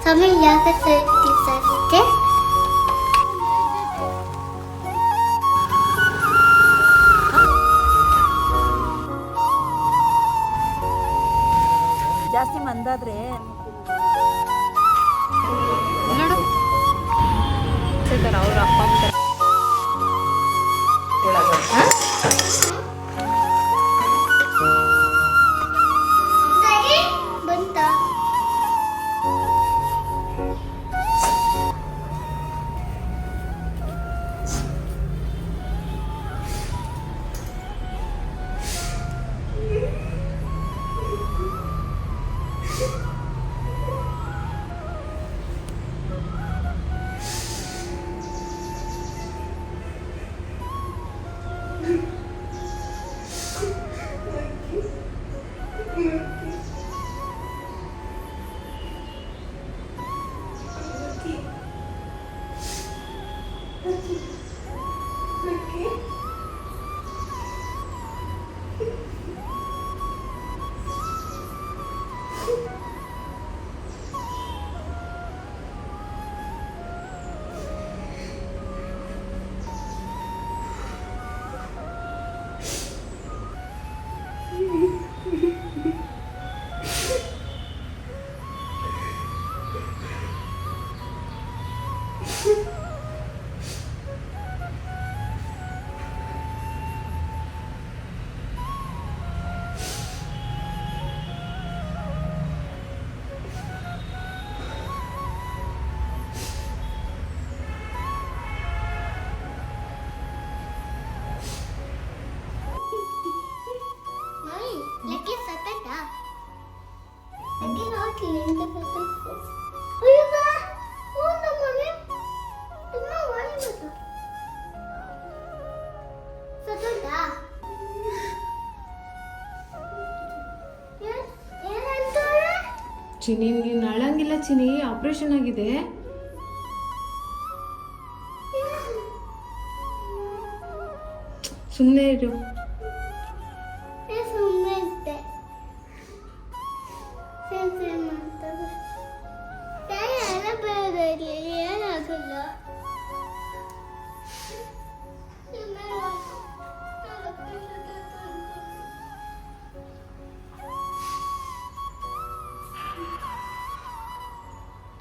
ಸಮಯ ಯಾಕೆ ಅಷ್ಟೇ. ಜಾಸ್ತಿ ಮಂದಾದ್ರೆ ಅವ್ರ ಅಪ್ಪ ಬಂತ ಚಿನಿ ನೀನು ಅಳಂಗಿಲ್ಲ ಚಿನಿ, ಆಪರೇಷನ್ ಆಗಿದೆ. ಸುಮ್ಮನೆ ಇರು.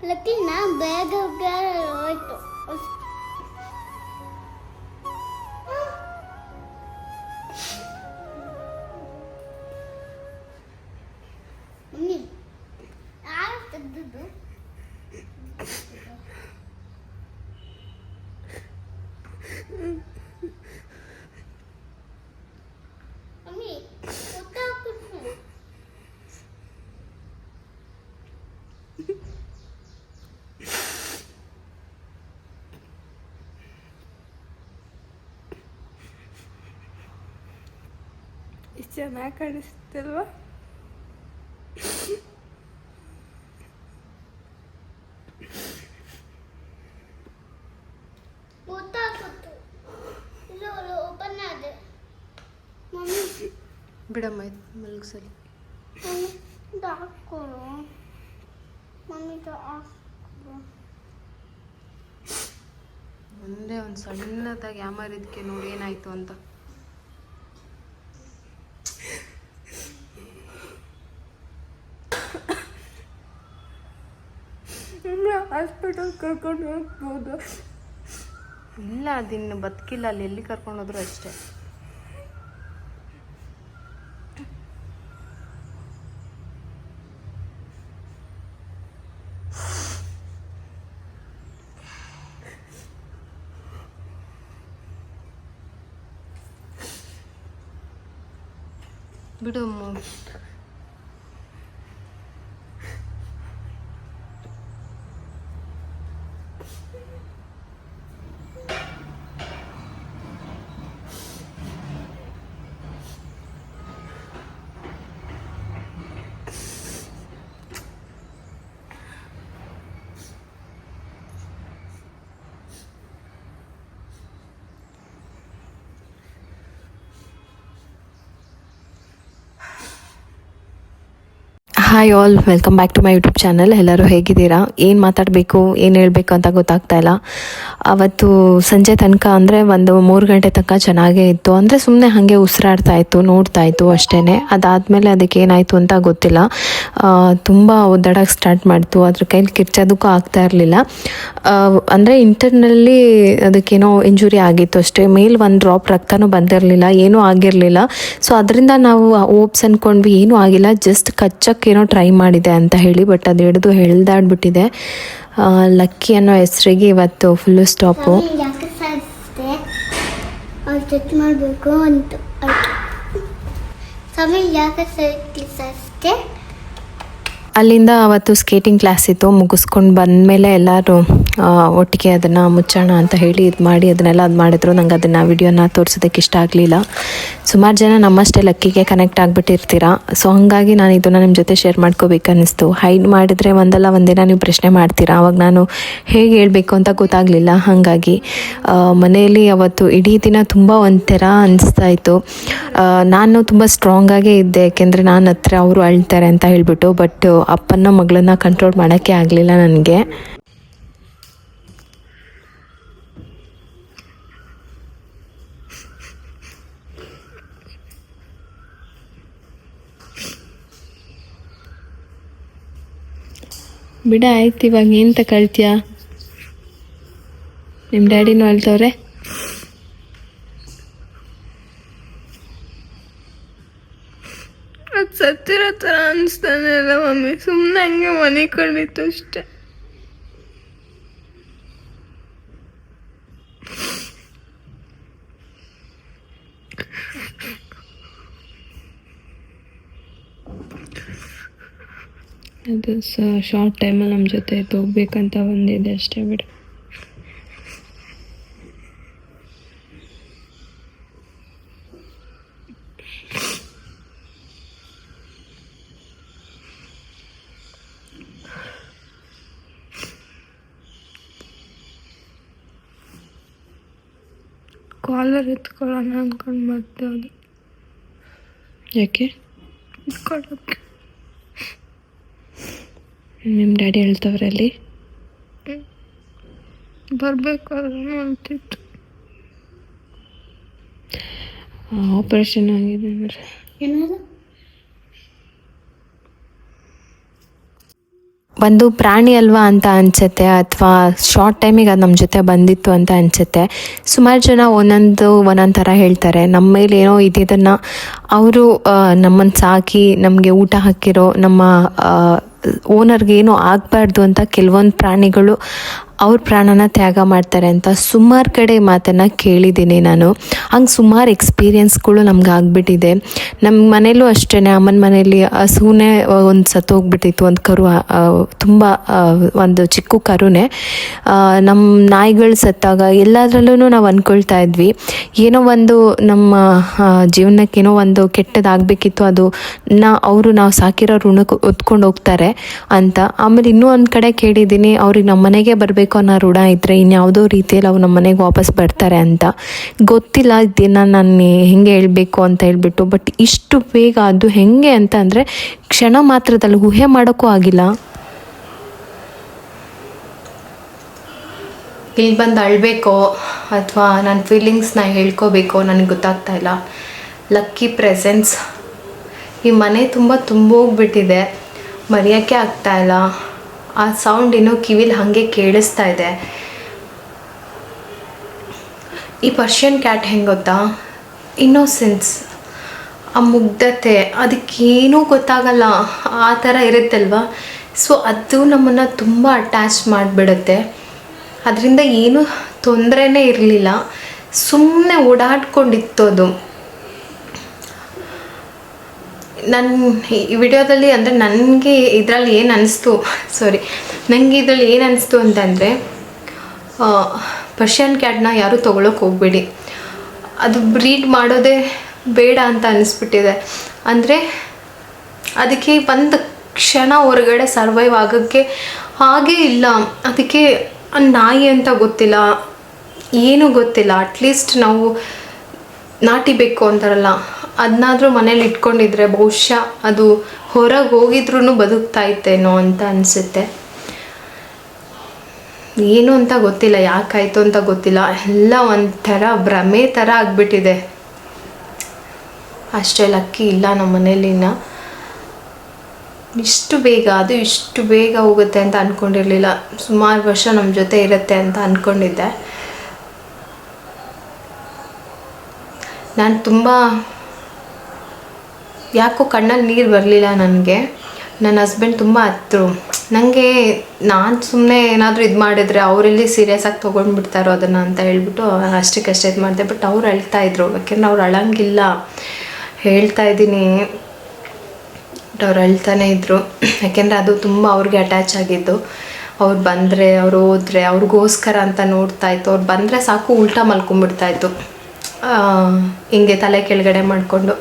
ಲಕ್ಕಿನ ಬೇಗ ಹೋಯ್ತು. ಮಮ್ಮಿ ಯಾರು ತೆಗ್ದದ್ದು? ಮಮ್ಮಿ ಗೊತ್ತಾಗ್ಬಿಟ್ಟು ಇಷ್ಟು ಚೆನ್ನಾಗಿ ಕಾಣಿಸ್ತಲ್ವಾ? ಗೊತ್ತಾಗ್ಬಿಟ್ಟು ಇಲ್ಲ ಓಪನ್ ಆದೆ. ಮಮ್ಮಿ ಬಿಡಮ್ಮ ಮಲಗಿಸಲಿ. ಮಮ್ಮಿ ಹಾಕ್ಕೊಡು. ಮಮ್ಮಿ ಹಾಕ್ಕೊಡು. ಒಂದೇ ಒಂದು ಸಣ್ಣದಾಗಿ ಯಾಮಾರಿದಕ್ಕೆ ನೋಡಿ ಏನಾಯ್ತು ಅಂತ. ಹಾಸ್ಪಿಟಲ್ ಕರ್ಕೊಂಡು ಹೋಗ್ಬೋದು. ಇಲ್ಲ, ಅದಿನ್ನು ಬದುಕಿಲ್ಲ. ಅಲ್ಲಿ ಎಲ್ಲಿ ಕರ್ಕೊಂಡು ಹೋದ್ರು ಅಷ್ಟೇ. ಬಿಡು ಅಮ್ಮ. Hi all, welcome back to my YouTube channel. ಎಲ್ಲರೂ ಹೇಗಿದ್ದೀರಾ? ಏನು ಮಾತಾಡಬೇಕು, ಏನು ಹೇಳಬೇಕು ಅಂತ ಗೊತ್ತಾಗ್ತಾ ಇಲ್ಲ. ಅವತ್ತು ಸಂಜೆ ತನಕ ಅಂದರೆ ಒಂದು 3 ಗಂಟೆ ತನಕ ಚೆನ್ನಾಗೇ ಇತ್ತು. ಅಂದರೆ ಸುಮ್ಮನೆ ಹಾಗೆ ಉಸಿರಾಡ್ತಾ ಇತ್ತು, ನೋಡ್ತಾ ಇತ್ತು ಅಷ್ಟೇ. ಅದಾದಮೇಲೆ ಅದಕ್ಕೆ ಏನಾಯಿತು ಅಂತ ಗೊತ್ತಿಲ್ಲ. ತುಂಬ ಒದ್ದಾಡೋಕ್ಕೆ ಸ್ಟಾರ್ಟ್ ಮಾಡ್ತು. ಅದ್ರ ಕೈಲಿ ಕಿರ್ಚೋದಕ್ಕೂ ಆಗ್ತಾ ಇರಲಿಲ್ಲ. ಅಂದರೆ ಇಂಟರ್ನಲ್ಲಿ ಅದಕ್ಕೇನೋ ಇಂಜುರಿ ಆಗಿತ್ತು ಅಷ್ಟೇ. ಮೇಲೆ 1 ಡ್ರಾಪ್ ರಕ್ತನೂ ಬಂದಿರಲಿಲ್ಲ, ಏನೂ ಆಗಿರಲಿಲ್ಲ. ಸೊ ಅದರಿಂದ ನಾವು ಓಪ್ಸ್ ಅಂದ್ಕೊಂಡ್ವಿ, ಏನೂ ಆಗಿಲ್ಲ, ಜಸ್ಟ್ ಕಚ್ಚಕ್ಕೇನೋ ಟ್ರೈ ಮಾಡಿದೆ ಅಂತ ಹೇಳಿ. ಬಟ್ ಅದು ಹಿಡಿದು ಎಳ್ದಾಡ್ಬಿಟ್ಟಿದೆ. ಲಕ್ಕಿ ಅನ್ನೋ ಹೆಸರಿಗೆ ಇವತ್ತು ಫುಲ್ಲು ಸ್ಟಾಪು. ಯಾಕೆ ಸಾಯಿಸಿದೆ ಅವ್ರು ಚೆಕ್ ಮಾಡಬೇಕು ಅಂತ ಸಮಯ ಯಾಕೆ ಸಾಯಿಸಿದೆ. ಅಲ್ಲಿಂದ ಅವತ್ತು ಸ್ಕೇಟಿಂಗ್ ಕ್ಲಾಸ್ ಇತ್ತು. ಮುಗಿಸ್ಕೊಂಡು ಬಂದಮೇಲೆ ಎಲ್ಲರೂ ಒಟ್ಟಿಗೆ ಅದನ್ನು ಮುಚ್ಚೋಣ ಅಂತ ಹೇಳಿ ಇದು ಮಾಡಿ ಅದನ್ನೆಲ್ಲ ಅದು ಮಾಡಿದ್ರು. ನಂಗೆ ಅದನ್ನು ವಿಡಿಯೋನ ತೋರಿಸೋದಕ್ಕೆ ಇಷ್ಟ ಆಗಲಿಲ್ಲ. ಸುಮಾರು ಜನ ನಮ್ಮಷ್ಟೇ ಲಕ್ಕಿಗೆ ಕನೆಕ್ಟ್ ಆಗಿಬಿಟ್ಟಿರ್ತೀರ. ಸೊ ಹಾಗಾಗಿ ನಾನು ಇದನ್ನು ನಿಮ್ಮ ಜೊತೆ ಶೇರ್ ಮಾಡ್ಕೋಬೇಕು ಅನ್ನಿಸ್ತು. ಹೈಡ್ ಮಾಡಿದರೆ ಒಂದಲ್ಲ ಒಂದಿನ ನೀವು ಪ್ರಶ್ನೆ ಮಾಡ್ತೀರಾ. ಆವಾಗ ನಾನು ಹೇಗೆ ಹೇಳಬೇಕು ಅಂತ ಗೊತ್ತಾಗಲಿಲ್ಲ. ಹಾಗಾಗಿ ಮನೆಯಲ್ಲಿ ಅವತ್ತು ಇಡೀ ದಿನ ತುಂಬ ಒಂಥರ ಅನಿಸ್ತಾ ಇತ್ತು. ನಾನು ತುಂಬ ಸ್ಟ್ರಾಂಗಾಗೇ ಇದ್ದೆ, ಯಾಕೆಂದರೆ ನಾನು ಹತ್ರ ಅವರು ಅಳ್ತಾರೆ ಅಂತ ಹೇಳಿಬಿಟ್ಟು. ಬಟ್ ಅಪ್ಪನ ಮಗಳನ್ನ ಕಂಟ್ರೋಲ್ ಮಾಡೋಕ್ಕೆ ಆಗಲಿಲ್ಲ ನನಗೆ. ಬಿಡ ಆಯ್ತು, ಇವಾಗ ಏನು ತಗೊಳ್ತೀಯ? ನಿಮ್ಮ ಡ್ಯಾಡಿನೂ ಅಳ್ತವ್ರೆ. ಅದು ಸತ್ತಿರೋ ಥರ ಅನಿಸ್ತಾನೆ ಇಲ್ಲ ಮಮ್ಮಿ, ಸುಮ್ಮನೆ ಹಂಗೆ ಮನೆ ಕಂಡಿತ್ತು ಅಷ್ಟೆ. ಅದು ಶಾರ್ಟ್ ಟೈಮಲ್ಲಿ ನಮ್ಮ ಜೊತೆ ಇದ್ದು ಹೋಗ್ಬೇಕಂತ ಬಂದಿದೆ ಅಷ್ಟೇ ಬಿಡು. ಕಾಲರ್ ಎತ್ಕೊಳ್ಳೋಣ ಅಂದ್ಕೊಂಡು ಮತ್ತೆ ಅದು ಯಾಕೆ ಎತ್ಕೊಳ್ಳೋಕ್ಕೆ ನಿಮ್ಮ ಡ್ಯಾಡಿ ಹೇಳ್ತವ್ರೆ ಅಲ್ಲಿ ಬರಬೇಕಾದ್ರೂ ಅಂತಿತ್ತು. ಆಪ್ರೇಷನ್ ಆಗಿದೆ ಅಂದರೆ ಏನದು ಒಂದು ಪ್ರಾಣಿ ಅಲ್ವಾ ಅಂತ ಅನಿಸುತ್ತೆ, ಅಥವಾ ಶಾರ್ಟ್ ಟೈಮಿಗೆ ಅದು ನಮ್ಮ ಜೊತೆ ಬಂದಿತ್ತು ಅಂತ ಅನಿಸುತ್ತೆ. ಸುಮಾರು ಜನ ಒಂದೊಂದು ಥರ ಹೇಳ್ತಾರೆ. ನಮ್ಮ ಮೇಲೆ ಏನೋ ಇದನ್ನು ಅವರು ನಮ್ಮನ್ನು ಸಾಕಿ ನಮಗೆ ಊಟ ಹಾಕಿರೋ ನಮ್ಮ ಓನರ್ಗೆ ಏನೂ ಆಗಬಾರ್ದು ಅಂತ ಕೆಲವೊಂದು ಪ್ರಾಣಿಗಳು ಅವ್ರ ಪ್ರಾಣನ ತ್ಯಾಗ ಮಾಡ್ತಾರೆ ಅಂತ ಸುಮಾರು ಕಡೆ ಮಾತನ್ನು ಕೇಳಿದ್ದೀನಿ ನಾನು. ಹಂಗೆ ಸುಮಾರು ಎಕ್ಸ್ಪೀರಿಯೆನ್ಸ್ಗಳು ನಮ್ಗೆ ಆಗಿಬಿಟ್ಟಿದೆ. ನಮ್ಮ ಮನೇಲೂ ಅಷ್ಟೇ, ಅಮ್ಮನ ಮನೇಲಿ ಹಸುನೇ ಒಂದು ಸತ್ತೋಗ್ಬಿಟ್ಟಿತ್ತು, ಒಂದು ಕರು, ತುಂಬ ಒಂದು ಚಿಕ್ಕ ಕರುನೇ. ನಮ್ಮ ನಾಯಿಗಳು ಸತ್ತಾಗ ಎಲ್ಲದರಲ್ಲೂ ನಾವು ಅಂದ್ಕೊಳ್ತಾ ಇದ್ವಿ ಏನೋ ಒಂದು ನಮ್ಮ ಜೀವನಕ್ಕೆ ಏನೋ ಒಂದು ಕೆಟ್ಟದಾಗಬೇಕಿತ್ತು, ಅದು ಅವರು ನಾವು ಸಾಕಿರೋ ಋಣಕ್ಕೆ ಹೊತ್ಕೊಂಡು ಹೋಗ್ತಾರೆ ಅಂತ. ಆಮೇಲೆ ಇನ್ನೂ ಒಂದು ಕಡೆ ಕೇಳಿದ್ದೀನಿ, ಅವ್ರಿಗೆ ನಮ್ಮ ಮನೆಗೆ ಬರಬೇಕು ಅನ್ನೋ ಋಣ ಇದ್ದರೆ ಇನ್ಯಾವುದೋ ರೀತಿಯಲ್ಲಿ ಅವ್ರು ನಮ್ಮ ಮನೆಗೆ ವಾಪಸ್ ಬರ್ತಾರೆ ಅಂತ. ಗೊತ್ತಿಲ್ಲ ಇದನ್ನು ನಾನು ಹೆಂಗೆ ಹೇಳಬೇಕು ಅಂತ ಹೇಳ್ಬಿಟ್ಟು. ಬಟ್ ಇಷ್ಟು ಬೇಗ ಅದು ಹೆಂಗೆ ಅಂತ ಅಂದರೆ ಕ್ಷಣ ಮಾತ್ರದಲ್ಲಿ ಊಹೆ ಮಾಡೋಕ್ಕೂ ಆಗಿಲ್ಲ. ಇಲ್ಲಿ ಬಂದು ಅಳಬೇಕೋ ಅಥವಾ ನನ್ನ ಫೀಲಿಂಗ್ಸ್ನ ಹೇಳ್ಕೋಬೇಕೋ ನನಗೆ ಗೊತ್ತಾಗ್ತಾ ಇಲ್ಲ. ಲಕ್ಕಿ ಪ್ರೆಸೆನ್ಸ್ ಈ ಮನೆ ತುಂಬೋಗ್ಬಿಟ್ಟಿದೆ, ಮರೆಯೋಕ್ಕೆ ಆಗ್ತಾಯಿಲ್ಲ. ಆ ಸೌಂಡ್ ಇನ್ನೂ ಕಿವಿಲಿ ಹಾಗೆ ಕೇಳಿಸ್ತಾ ಇದೆ. ಈ ಪರ್ಷಿಯನ್ ಕ್ಯಾಟ್ ಹೆಂಗೆ ಗೊತ್ತಾ, ಇನ್ನೋಸೆನ್ಸ್, ಆ ಮುಗ್ಧತೆ, ಅದಕ್ಕೇನೂ ಗೊತ್ತಾಗಲ್ಲ, ಆ ಥರ ಇರುತ್ತಲ್ವ. ಸೊ ಅದು ನಮ್ಮನ್ನು ತುಂಬ ಅಟ್ಯಾಚ್ ಮಾಡಿಬಿಡುತ್ತೆ. ಅದರಿಂದ ಏನೂ ತೊಂದರೆನೇ ಇರಲಿಲ್ಲ, ಸುಮ್ಮನೆ ಓಡಾಡ್ಕೊಂಡಿತ್ತು ಅದು. ನನ್ನ ಈ ವಿಡಿಯೋದಲ್ಲಿ ಅಂದರೆ ನನಗೆ ಇದರಲ್ಲಿ ಏನು ಅನ್ನಿಸ್ತು ಅಂತಂದರೆ ಪರ್ಷಿಯನ್ ಕ್ಯಾಟ್ನ ಯಾರೂ ತೊಗೊಳಕ್ಕೆ ಹೋಗಬೇಡಿ. ಅದು ಬ್ರೀಡ್ ಮಾಡೋದೇ ಬೇಡ ಅಂತ ಅನ್ನಿಸ್ಬಿಟ್ಟಿದೆ. ಅಂದರೆ ಅದಕ್ಕೆ ಒಂದು ಕ್ಷಣ ಹೊರಗಡೆ ಸರ್ವೈವ್ ಆಗೋಕ್ಕೆ ಹಾಗೇ ಇಲ್ಲ. ಅದಕ್ಕೆ ನಾಯಿ ಅಂತ ಗೊತ್ತಿಲ್ಲ, ಏನೂ ಗೊತ್ತಿಲ್ಲ. ಅಟ್ಲೀಸ್ಟ್ ನಾವು ನಾಟಿ ಬೆಕ್ಕು ಅಂತಾರಲ್ಲ ಅದನ್ನಾದರೂ ಮನೇಲಿ ಇಟ್ಕೊಂಡಿದ್ರೆ ಬಹುಶಃ ಅದು ಹೊರಗೆ ಹೋಗಿದ್ರೂ ಬದುಕ್ತಾ ಇತ್ತೇನೋ ಅಂತ ಅನಿಸುತ್ತೆ. ಏನು ಅಂತ ಗೊತ್ತಿಲ್ಲ, ಯಾಕಾಯಿತು ಅಂತ ಗೊತ್ತಿಲ್ಲ. ಎಲ್ಲ ಒಂಥರ ಭ್ರಮೆ ಥರ ಆಗಿಬಿಟ್ಟಿದೆ. ಅಷ್ಟೇ ಲಕ್ಕಿ ಇಲ್ಲ ನಮ್ಮ ಮನೇಲಿನ. ಇಷ್ಟು ಬೇಗ ಹೋಗುತ್ತೆ ಅಂತ ಅಂದ್ಕೊಂಡಿರಲಿಲ್ಲ. ಸುಮಾರು ವರ್ಷ ನಮ್ಮ ಜೊತೆ ಇರುತ್ತೆ ಅಂತ ಅಂದ್ಕೊಂಡಿದ್ದೆ. ನಾನು ತುಂಬ ಯಾಕೋ ಕಣ್ಣಲ್ಲಿ ನೀರು ಬರಲಿಲ್ಲ ನನಗೆ. ನನ್ನ ಹಸ್ಬೆಂಡ್ ತುಂಬ ಹತ್ರು ನನಗೆ. ನಾನು ಸುಮ್ಮನೆ ಏನಾದರೂ ಇದು ಮಾಡಿದ್ರೆ ಅವರೆಲ್ಲಿ ಸೀರಿಯಸ್ಸಾಗಿ ತೊಗೊಂಡ್ಬಿಡ್ತಾರೋ ಅದನ್ನು ಅಂತ ಹೇಳ್ಬಿಟ್ಟು ಅಷ್ಟಕ್ಕಷ್ಟೇ ಇದು ಮಾಡಿದೆ. ಬಟ್ ಅವ್ರು ಅಳ್ತಾಯಿದ್ರು, ಯಾಕೆಂದ್ರೆ ಅವ್ರು ಅಳಂಗಿಲ್ಲ. ಹೇಳ್ತಾ ಇದ್ದೀನಿ, ಬಟ್ ಅವ್ರು ಅಳ್ತಾನೇ ಇದ್ದರು. ಯಾಕೆಂದರೆ ಅದು ತುಂಬ ಅವ್ರಿಗೆ ಅಟ್ಯಾಚ್ ಆಗಿದ್ದು. ಅವ್ರು ಬಂದರೆ, ಅವ್ರು ಹೋದರೆ ಅವ್ರಿಗೋಸ್ಕರ ಅಂತ ನೋಡ್ತಾಯಿತ್ತು. ಅವ್ರು ಬಂದರೆ ಸಾಕು ಉಲ್ಟಾ ಮಲ್ಕೊಂಡ್ಬಿಡ್ತಾಯಿತ್ತು, ಹಿಂಗೆ ತಲೆ ಕೆಳಗಡೆ ಮಾಡಿಕೊಂಡು.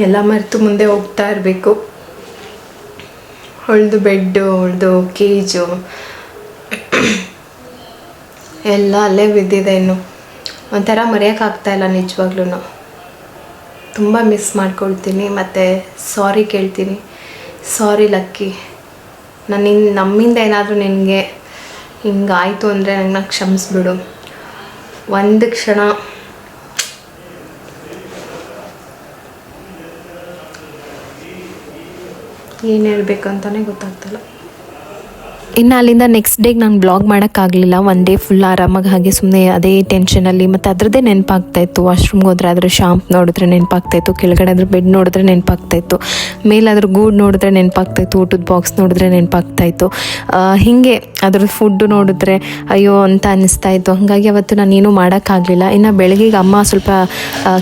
ಎಲ್ಲ ಮರೆತು ಮುಂದೆ ಹೋಗ್ತಾ ಇರಬೇಕು. ಅವಳದು ಬೆಡ್ಡು, ಅವಳದು ಕೇಜು ಎಲ್ಲ ಅಲ್ಲೇ ಬಿದ್ದಿದೆ. ಇನ್ನು ಒಂಥರ ಮರೆಯೋಕ್ಕಾಗ್ತಾಯಿಲ್ಲ ನಿಜವಾಗ್ಲೂ. ತುಂಬ ಮಿಸ್ ಮಾಡ್ಕೊಳ್ತೀನಿ ಮತ್ತು ಸಾರಿ ಕೇಳ್ತೀನಿ. ಸಾರಿ ಲಕ್ಕಿ, ನಮ್ಮಿಂದ ಏನಾದರೂ ನಿನಗೆ ಹಿಂಗಾಯಿತು ಅಂದರೆ ನನ್ನ ಕ್ಷಮಿಸ್ಬಿಡು. ಒಂದು ಕ್ಷಣ ಏನು ಹೇಳಬೇಕು ಅಂತಲೇ ಗೊತ್ತಾಗ್ತಿಲ್ಲ. ಇನ್ನು ಅಲ್ಲಿಂದ ನೆಕ್ಸ್ಟ್ ಡೇಗೆ ನಾನು ಬ್ಲಾಗ್ ಮಾಡೋಕ್ಕಾಗಲಿಲ್ಲ. ಒನ್ ಡೇ ಫುಲ್ ಆರಾಮಾಗಿ ಹಾಗೆ ಸುಮ್ಮನೆ ಅದೇ ಟೆನ್ಷನಲ್ಲಿ, ಮತ್ತು ಅದರದ್ದೇ ನೆನಪಾಗ್ತಾಯಿತ್ತು. ವಾಶ್ರೂಮ್ಗೆ ಹೋದ್ರೆ ಅದ್ರ ಶಾಂಪ್ ನೋಡಿದ್ರೆ ನೆನಪಾಗ್ತಾಯಿತ್ತು, ಕೆಳಗಡೆ ಅದ್ರ ಬೆಡ್ ನೋಡಿದ್ರೆ ನೆನಪಾಗ್ತಾಯಿತ್ತು, ಮೇಲಾದ್ರ ಗೂಡು ನೋಡಿದ್ರೆ ನೆನಪಾಗ್ತಾಯಿತ್ತು, ಊಟದ ಬಾಕ್ಸ್ ನೋಡಿದ್ರೆ ನೆನಪಾಗ್ತಾಯಿತ್ತು. ಹೀಗೆ ಅದ್ರ ಫುಡ್ಡು ನೋಡಿದ್ರೆ ಅಯ್ಯೋ ಅಂತ ಅನ್ನಿಸ್ತಾಯಿತ್ತು. ಹಾಗಾಗಿ ಅವತ್ತು ನಾನೇನು ಮಾಡೋಕ್ಕಾಗಲಿಲ್ಲ. ಇನ್ನು ಬೆಳಗ್ಗೆಗೆ ಅಮ್ಮ ಸ್ವಲ್ಪ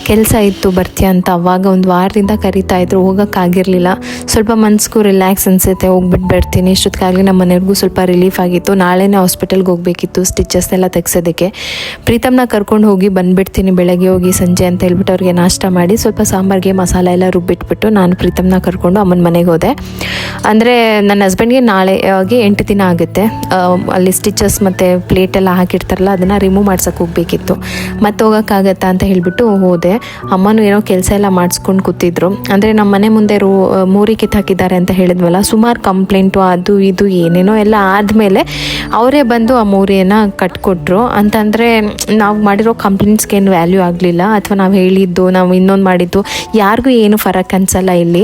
ಕೆಲಸ ಇತ್ತು ಬರ್ತೀಯ ಅಂತ, ಅವಾಗ ಒಂದು ವಾರದಿಂದ ಕರಿತಾಯಿದ್ರು. ಹೋಗೋಕ್ಕಾಗಿರಲಿಲ್ಲ. ಸ್ವಲ್ಪ ಮನ್ಸಿಗೂ ರಿಲ್ಯಾಕ್ಸ್ ಅನಿಸುತ್ತೆ, ಹೋಗ್ಬಿಟ್ಟು ಬರ್ತೀನಿ. ಇಷ್ಟೊತ್ತಿಗಾಗಲಿ ನಮ್ಮ ಮನೆಯವ್ರಿಗೂ ಸ್ವಲ್ಪ ರಿಲೀಫ್ ಆಗಿತ್ತು. ನಾಳೆನೇ ಹಾಸ್ಪಿಟಲ್ಗೆ ಹೋಗಬೇಕಿತ್ತು ಸ್ಟಿಚಸ್ನೆಲ್ಲ ತೆಗ್ಸೋದಕ್ಕೆ. ಪ್ರೀತಮ್ನ ಕರ್ಕೊಂಡು ಹೋಗಿ ಬಂದುಬಿಡ್ತೀನಿ ಬೆಳಗ್ಗೆ ಹೋಗಿ ಸಂಜೆ ಅಂತ ಹೇಳ್ಬಿಟ್ಟು ಅವ್ರಿಗೆ ನಾಷ್ಟ ಮಾಡಿ ಸ್ವಲ್ಪ ಸಾಂಬಾರಿಗೆ ಮಸಾಲೆ ಎಲ್ಲ ರುಬ್ಬಿಟ್ಬಿಟ್ಟು ನಾನು ಪ್ರೀತಮ್ನ ಕರ್ಕೊಂಡು ಅಮ್ಮನ ಮನೆಗೆ ಹೋದೆ. ಅಂದರೆ ನನ್ನ ಹಸ್ಬೆಂಡ್ಗೆ ನಾಳೆಗೆ 8 ದಿನ ಆಗುತ್ತೆ. ಅಲ್ಲಿ ಸ್ಟಿಚಸ್ ಮತ್ತು ಪ್ಲೇಟೆಲ್ಲ ಹಾಕಿರ್ತಾರಲ್ಲ ಅದನ್ನು ರಿಮೂವ್ ಮಾಡ್ಸೋಕೆ ಹೋಗಬೇಕಿತ್ತು. ಮತ್ತೆ ಹೋಗೋಕ್ಕಾಗತ್ತಾ ಅಂತ ಹೇಳಿಬಿಟ್ಟು ಹೋದೆ. ಅಮ್ಮನೂ ಏನೋ ಕೆಲಸ ಎಲ್ಲ ಮಾಡಿಸ್ಕೊಂಡು ಕೂತಿದ್ರು. ಅಂದರೆ ನಮ್ಮ ಮನೆ ಮುಂದೆ ಮೋರಿ ಕಿತ್ತಾಕಿದ್ದಾರೆ ಅಂತ ಹೇಳಿದ್ವಲ್ಲ, ಸುಮಾರು ಕಂಪ್ಲೇಂಟು ಅದು ಇದು ಏನೇನೋ ಎಲ್ಲ ಆದಮೇಲೆ ಅವರೇ ಬಂದು ಆ ಮೋರಿಯನ್ನು ಕಟ್ಕೊಟ್ರು. ಅಂತಂದರೆ ನಾವು ಮಾಡಿರೋ ಕಂಪ್ಲೇಂಟ್ಸ್ಗೆ ಏನು ವ್ಯಾಲ್ಯೂ ಆಗಲಿಲ್ಲ, ಅಥವಾ ನಾವು ಹೇಳಿದ್ದು ನಾವು ಇನ್ನೊಂದು ಮಾಡಿದ್ದು ಯಾರಿಗೂ ಏನು ಫರಕ್ ಅನಿಸಲ್ಲ. ಇಲ್ಲಿ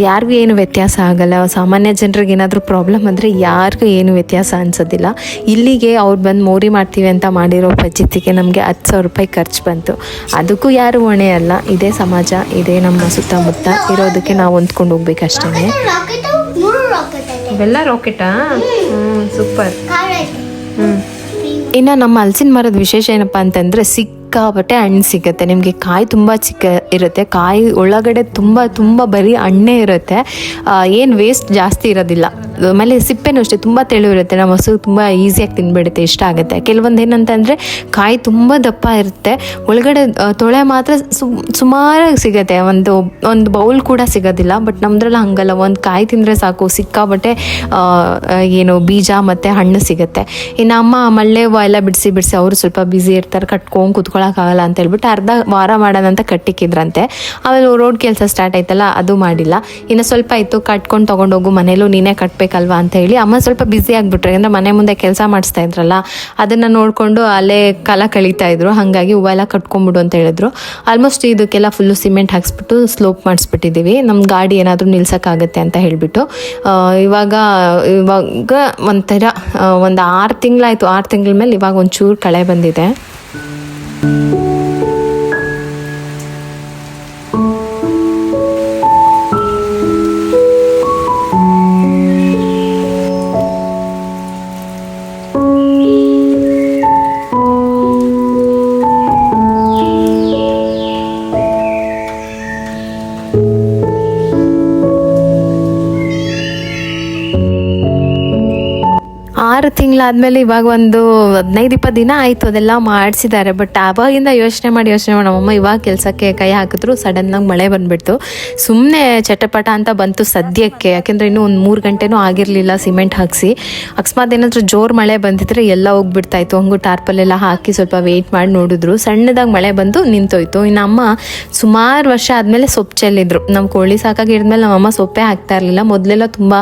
ಯಾರಿಗೂ ಏನು ವ್ಯತ್ಯಾಸ ಆಗಲ್ಲ. ಸಾಮಾನ್ಯ ಜನರಿಗೆ ಏನಾದರೂ ಪ್ರಾಬ್ಲಮ್ ಅಂದರೆ ಯಾರಿಗೂ ಏನು ವ್ಯತ್ಯಾಸ ಅನಿಸೋದಿಲ್ಲ. ಇಲ್ಲಿಗೆ ಅವ್ರು ಬಂದು ಮೋರಿ ಮಾಡ್ತೀವಿ ಅಂತ ಮಾಡಿರೋ ಪದ್ಧತಿಗೆ ನಮಗೆ 10,000 ರೂಪಾಯಿ ಖರ್ಚು ಬಂತು. ಅದಕ್ಕೂ ಯಾರು ಹೊಣೆ ಅಲ್ಲ. ಇದೇ ಸಮಾಜ, ಇದೇ ನಮ್ಮ ಸುತ್ತಮುತ್ತ ಇರೋದಕ್ಕೆ ನಾವು ಹೊಂದ್ಕೊಂಡು ಹೋಗ್ಬೇಕಷ್ಟೇ. ರಾಕೆಟ್ 3 ರಾಕೆಟ್ ಇದೆ. ಇವೆಲ್ಲ ರಾಕೆಟಾ? ಸೂಪರ್. ಕಾರ್ ಇನ್ನು ನಮ್ಮ ಹಲಸಿನ ಮರದ ವಿಶೇಷ ಏನಪ್ಪ ಅಂತಂದರೆ ಸಿಕ್ಕಾಪಟ್ಟೆ ಹಣ್ಣು ಸಿಗುತ್ತೆ. ನಿಮಗೆ ಕಾಯಿ ತುಂಬ ಚಿಕ್ಕ ಇರುತ್ತೆ, ಕಾಯಿ ಒಳಗಡೆ ತುಂಬ ಬರೀ ಹಣ್ಣೇ ಇರುತ್ತೆ. ಏನು ವೇಸ್ಟ್ ಜಾಸ್ತಿ ಇರೋದಿಲ್ಲ. ಆಮೇಲೆ ಸಿಪ್ಪೆನೂ ಅಷ್ಟೇ ತುಂಬ ತೆಳು ಇರುತ್ತೆ. ನಮ್ಮ ಹಸು ತುಂಬ ಈಸಿಯಾಗಿ ತಿಂದ್ಬಿಡುತ್ತೆ, ಇಷ್ಟ ಆಗುತ್ತೆ. ಕೆಲವೊಂದು ಏನಂತಂದರೆ ಕಾಯಿ ತುಂಬ ದಪ್ಪ ಇರುತ್ತೆ, ಒಳಗಡೆ ತೊಳೆ ಮಾತ್ರ ಸುಮಾರಾಗಿ ಸಿಗುತ್ತೆ. ಒಂದು ಬೌಲ್ ಕೂಡ ಸಿಗೋದಿಲ್ಲ. ಬಟ್ ನಮ್ದ್ರಲ್ಲಿ ಹಂಗಲ್ಲ, ಒಂದು ಕಾಯಿ ತಿಂದರೆ ಸಾಕು ಸಿಕ್ಕಾಪಟ್ಟೆ ಏನು ಬೀಜ ಮತ್ತು ಹಣ್ಣು ಸಿಗುತ್ತೆ. ಇನ್ನು ಅಮ್ಮ ಮಳ್ಳೆ ಎಲ್ಲ ಬಿಡಿಸಿ ಅವರು ಸ್ವಲ್ಪ ಬ್ಯುಸಿ ಇರ್ತಾರೆ, ಕಟ್ಕೊಂಡು ಕುತ್ಕೊಳ್ಳೋಕ್ಕಾಗಲ್ಲ ಅಂತ ಹೇಳ್ಬಿಟ್ಟು ಅರ್ಧ ವಾರ ಮಾಡೋಣ ಅಂತ ಕಟ್ಟಿಕ್ಕಿದ್ರಂತೆ. ಆಮೇಲೆ ರೋಡ್ ಕೆಲಸ ಸ್ಟಾರ್ಟ್ ಆಯ್ತಲ್ಲ, ಅದು ಮಾಡಿಲ್ಲ. ಇನ್ನು ಸ್ವಲ್ಪ ಇತ್ತು, ಕಟ್ಕೊಂಡು ತೊಗೊಂಡೋಗು ಮನೇಲೂ ನೀನೇ ಕಟ್ಟಬೇಕಲ್ವಾ ಅಂತ ಹೇಳಿ ಅಮ್ಮ ಸ್ವಲ್ಪ ಬ್ಯುಸಿ ಆಗಿಬಿಟ್ರು. ಯಾಕಂದರೆ ಮನೆ ಮುಂದೆ ಕೆಲಸ ಮಾಡಿಸ್ತಾ ಇದ್ರಲ್ಲ, ಅದನ್ನು ನೋಡಿಕೊಂಡು ಅಲ್ಲೇ ಕಾಲ ಕಳೀತಾ ಇದ್ರು. ಹಾಗಾಗಿ ಹೂವೆಲ್ಲ ಕಟ್ಕೊಂಡ್ಬಿಡು ಅಂತ ಹೇಳಿದ್ರು. ಆಲ್ಮೋಸ್ಟ್ ಇದಕ್ಕೆಲ್ಲ ಫುಲ್ಲು ಸಿಮೆಂಟ್ ಹಾಕ್ಸ್ಬಿಟ್ಟು ಸ್ಲೋಪ್ ಮಾಡಿಸ್ಬಿಟ್ಟಿದ್ದೀವಿ, ನಮ್ಮ ಗಾಡಿ ಏನಾದರೂ ನಿಲ್ಸೋಕ್ಕಾಗುತ್ತೆ ಅಂತ ಹೇಳಿಬಿಟ್ಟು. ಇವಾಗ ಒಂಥರ ಒಂದು 6 ತಿಂಗಳಾಯಿತು. 6 ತಿಂಗಳ ಮೇಲೆ ಇವಾಗ ಒಂಚೂರು ಕಳೆ ಬಂದಿದೆ. 6 ತಿಂಗಳಾದಮೇಲೆ ಇವಾಗ ಒಂದು 15-20 ದಿನ ಆಯಿತು ಅದೆಲ್ಲ ಮಾಡಿಸಿದ್ದಾರೆ. ಬಟ್ ಆವಾಗಿಂದ ಯೋಚನೆ ಮಾಡಿ ನಮ್ಮಮ್ಮ ಇವಾಗ ಕೆಲಸಕ್ಕೆ ಕೈ ಹಾಕಿದ್ರು. ಸಡನ್ನಾಗಿ ಮಳೆ ಬಂದುಬಿಡ್ತು. ಸುಮ್ಮನೆ ಚಟಪಟ ಅಂತ ಬಂತು ಸದ್ಯಕ್ಕೆ, ಯಾಕೆಂದರೆ ಇನ್ನೂ ಒಂದು 3 ಗಂಟೆನೂ ಆಗಿರಲಿಲ್ಲ ಸಿಮೆಂಟ್ ಹಾಕಿಸಿ. ಅಕಸ್ಮಾತ್ ಏನಾದರೂ ಜೋರು ಮಳೆ ಬಂದಿದ್ರೆ ಎಲ್ಲ ಹೋಗ್ಬಿಡ್ತಾಯಿತ್ತು. ಹಂಗೂ ಟಾರ್ಪಲ್ಲೆಲ್ಲ ಹಾಕಿ ಸ್ವಲ್ಪ ವೆಯ್ಟ್ ಮಾಡಿ ನೋಡಿದ್ರು. ಸಣ್ಣದಾಗಿ ಮಳೆ ಬಂದು ನಿಂತೋಯ್ತು. ಇನ್ನು ಅಮ್ಮ ಸುಮಾರು ವರ್ಷ ಆದಮೇಲೆ ಸೊಪ್ಪು ಚೆಲ್ಲಿದ್ರು. ನಮ್ಮ ಕೋಳಿ ಸಾಕಾಗಿದ್ಮೇಲೆ ನಮ್ಮಮ್ಮ ಸೊಪ್ಪೇ ಹಾಕ್ತಾ ಇರಲಿಲ್ಲ. ಮೊದಲೆಲ್ಲ ತುಂಬ